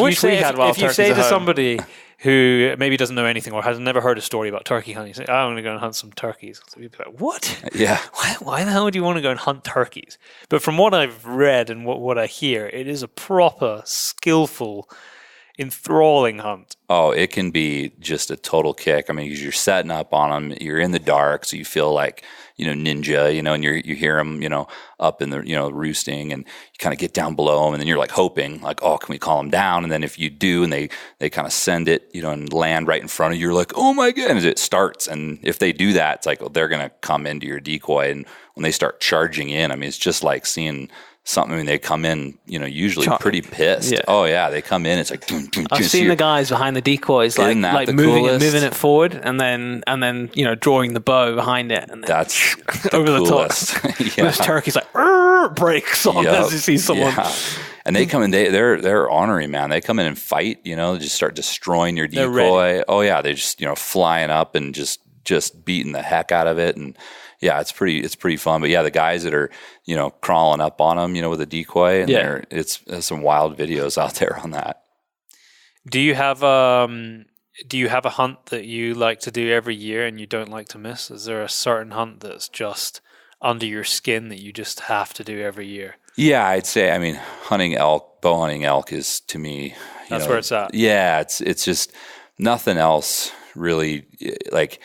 you say to somebody who maybe doesn't know anything or has never heard a story about turkey hunting, say, I'm going to go and hunt some turkeys. So you'd be like, what? Yeah. Why the hell would you want to go and hunt turkeys? But from what I've read and what I hear, it is a proper, skillful, enthralling hunt. Oh, it can be just a total kick. I mean, you're setting up on them. You're in the dark, so you feel like ninja. And you hear them, up in the roosting, and you kind of get down below them, and then you're like hoping, like, oh, can we call them down? And then if you do, and they kind of send it, and land right in front of you, you're like, oh my goodness, it starts. And if they do that, it's like, well, they're gonna come into your decoy, and when they start charging in, I mean, it's just like seeing something. I mean, they come in, usually pretty pissed. Yeah. Oh yeah, they come in. It's like I've seen the guys behind the decoys, like moving it forward, and then drawing the bow behind it, and then that's over the top. Yeah. This turkey's like breaks on as you see someone. Yeah. And they come in. They're ornery, man. They come in and fight. Just start destroying your decoy. Oh yeah, they just flying up and just beating the heck out of it. And yeah, it's pretty fun. But yeah, the guys that are crawling up on them, with a decoy, and there's some wild videos out there on that. Do you have a hunt that you like to do every year and you don't like to miss? Is there a certain hunt that's just under your skin that you just have to do every year? Yeah, I'd say. I mean, bow hunting elk is to me. That's where it's at. Yeah, it's just nothing else really. Like,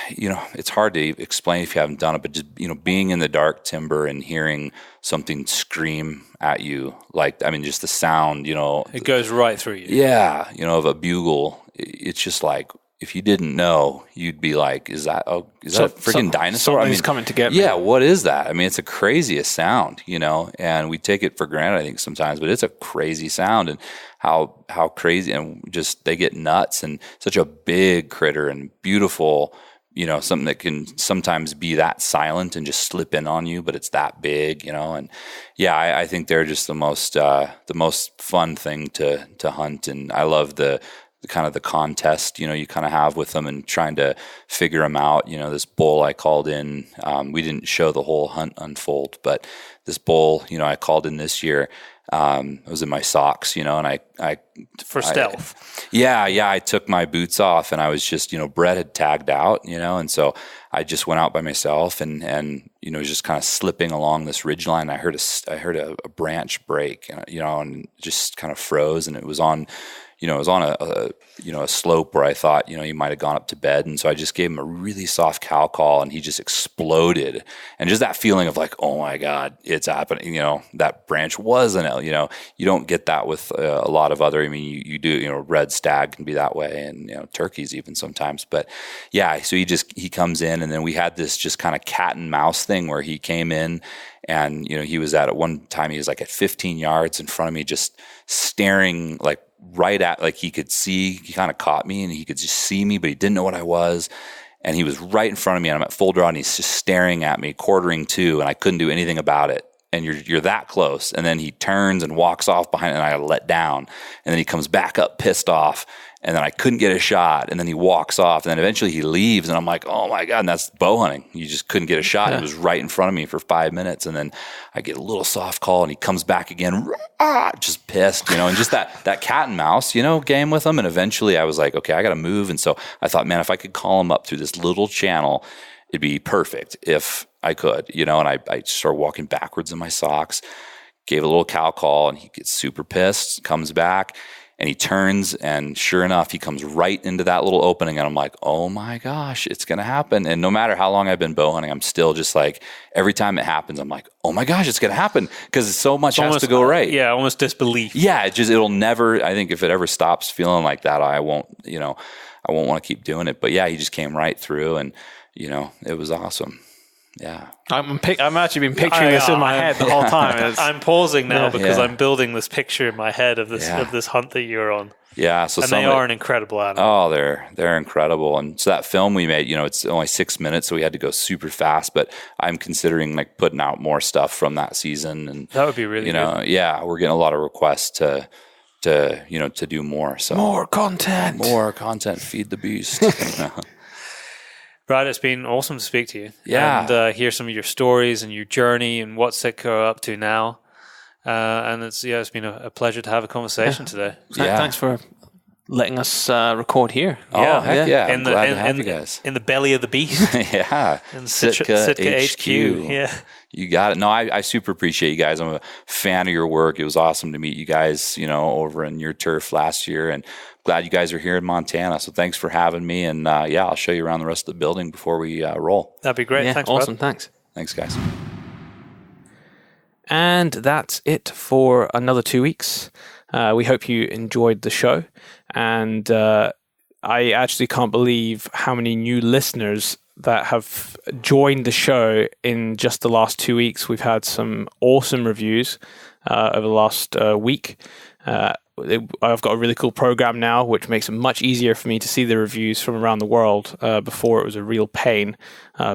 it's hard to explain if you haven't done it, but just, being in the dark timber and hearing something scream at you, just the sound, it goes right through you. Yeah. Of a bugle it's just like, if you didn't know, you'd be like, is that a freaking dinosaur? Something's coming to get me. Yeah, what is that? I mean, it's the craziest sound, and we take it for granted, I think, sometimes, but it's a crazy sound, and how crazy, and just they get nuts, and such a big critter and beautiful, something that can sometimes be that silent and just slip in on you, but it's that big, and yeah, I think they're just the most fun thing to hunt, and I love the kind of the contest, you kind of have with them and trying to figure them out. This bull I called in, we didn't show the whole hunt unfold, but this bull, I called in this year, it was in my socks, and I for stealth. Yeah. I took my boots off and I was just, Brett had tagged out, and so I just went out by myself and was just kind of slipping along this ridgeline. I heard a branch break, and just kind of froze, and it was on a slope where I thought, he might have gone up to bed. And so I just gave him a really soft cow call and he just exploded. And just that feeling of like, oh my God, it's happening. That branch was an L, you don't get that with a lot of other, you do, red stag can be that way, and, turkeys even sometimes. But yeah, so he comes in, and then we had this just kind of cat and mouse thing where he came in and, he was at one time, he was like at 15 yards in front of me, just staring like right at, like he could see, he kind of caught me and he could just see me, but he didn't know what I was. And he was right in front of me, and I'm at full draw, and he's just staring at me, quartering to, and I couldn't do anything about it. And you're that close. And then he turns and walks off behind, and I got let down. And then he comes back up pissed off, and then I couldn't get a shot. And then he walks off, and then eventually he leaves, and I'm like, oh my God, and that's bow hunting. You just couldn't get a shot. Yeah. He was right in front of me for 5 minutes. And then I get a little soft call, and he comes back again, just pissed, and just that cat and mouse, game with him. And eventually I was like, okay, I got to move. And so I thought, man, if I could call him up through this little channel, it'd be perfect if I could, and I started walking backwards in my socks, gave a little cow call, and he gets super pissed, comes back, and he turns, and sure enough, he comes right into that little opening, and I'm like, oh my gosh, it's going to happen. And no matter how long I've been bow hunting, I'm still just like, every time it happens, I'm like, oh my gosh, it's going to happen, because so much has to go right. Yeah, almost disbelief. Yeah, it'll never, I think if it ever stops feeling like that, I won't want to keep doing it. But yeah, he just came right through, and it was awesome. Yeah, I'm actually been picturing this in my head the whole time. I'm pausing now because I'm building this picture in my head of this hunt that you're on. Yeah, so they are an incredible animal. Oh, they're incredible. And so that film we made, it's only 6 minutes, so we had to go super fast. But I'm considering like putting out more stuff from that season, and that would be really good. Yeah, we're getting a lot of requests to do more. So more content, feed the beast. Brad, it's been awesome to speak to you. Yeah. And hear some of your stories and your journey and what Sitka are up to now. And it's been a pleasure to have a conversation today. Yeah. Thanks for letting us record here. Oh, heck yeah. I'm glad to have you guys. In the belly of the beast. Yeah. In Sitka HQ. Yeah. You got it. No, I super appreciate you guys. I'm a fan of your work. It was awesome to meet you guys, over in your turf last year, and glad you guys are here in Montana. So thanks for having me. And I'll show you around the rest of the building before we roll. That'd be great. Yeah, thanks, awesome. Brad. Thanks, guys. And that's it for another 2 weeks. We hope you enjoyed the show. And I actually can't believe how many new listeners that have joined the show in just the last 2 weeks. We've had some awesome reviews over the last week. I've got a really cool program now, which makes it much easier for me to see the reviews from around the world. Before it was a real pain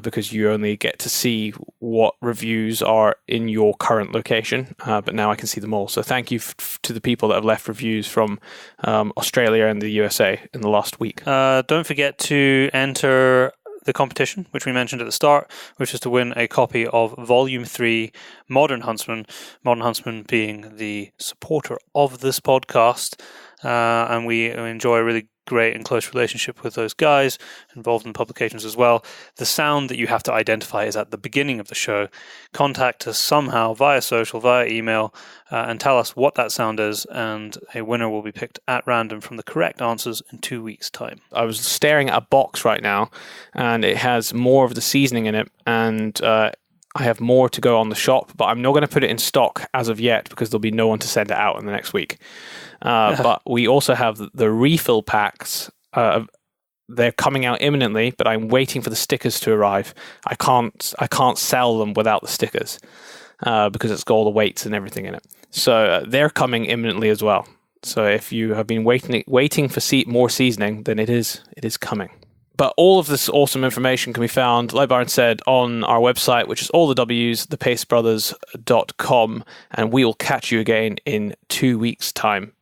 because you only get to see what reviews are in your current location. But now I can see them all. So thank you to the people that have left reviews from Australia and the USA in the last week. Don't forget to enter the competition, which we mentioned at the start, which is to win a copy of Volume 3 Modern Huntsman. Modern Huntsman being the supporter of this podcast, and we enjoy a really great and close relationship with those guys involved in publications as well. The sound that you have to identify is at the beginning of the show. Contact us somehow via social, via email, and tell us what that sound is, and a winner will be picked at random from the correct answers in 2 weeks' time. I was staring at a box right now, and it has more of the seasoning in it, and I have more to go on the shop, but I'm not going to put it in stock as of yet because there'll be no one to send it out in the next week. But we also have the refill packs they're coming out imminently, but I'm waiting for the stickers to arrive. I can't sell them without the stickers because it's got all the weights and everything in it. So they're coming imminently as well. So if you have been waiting for more seasoning, then it is coming. But all of this awesome information can be found, like Byron said, on our website, which is all the W's, thepacebrothers.com, and we will catch you again in 2 weeks' time.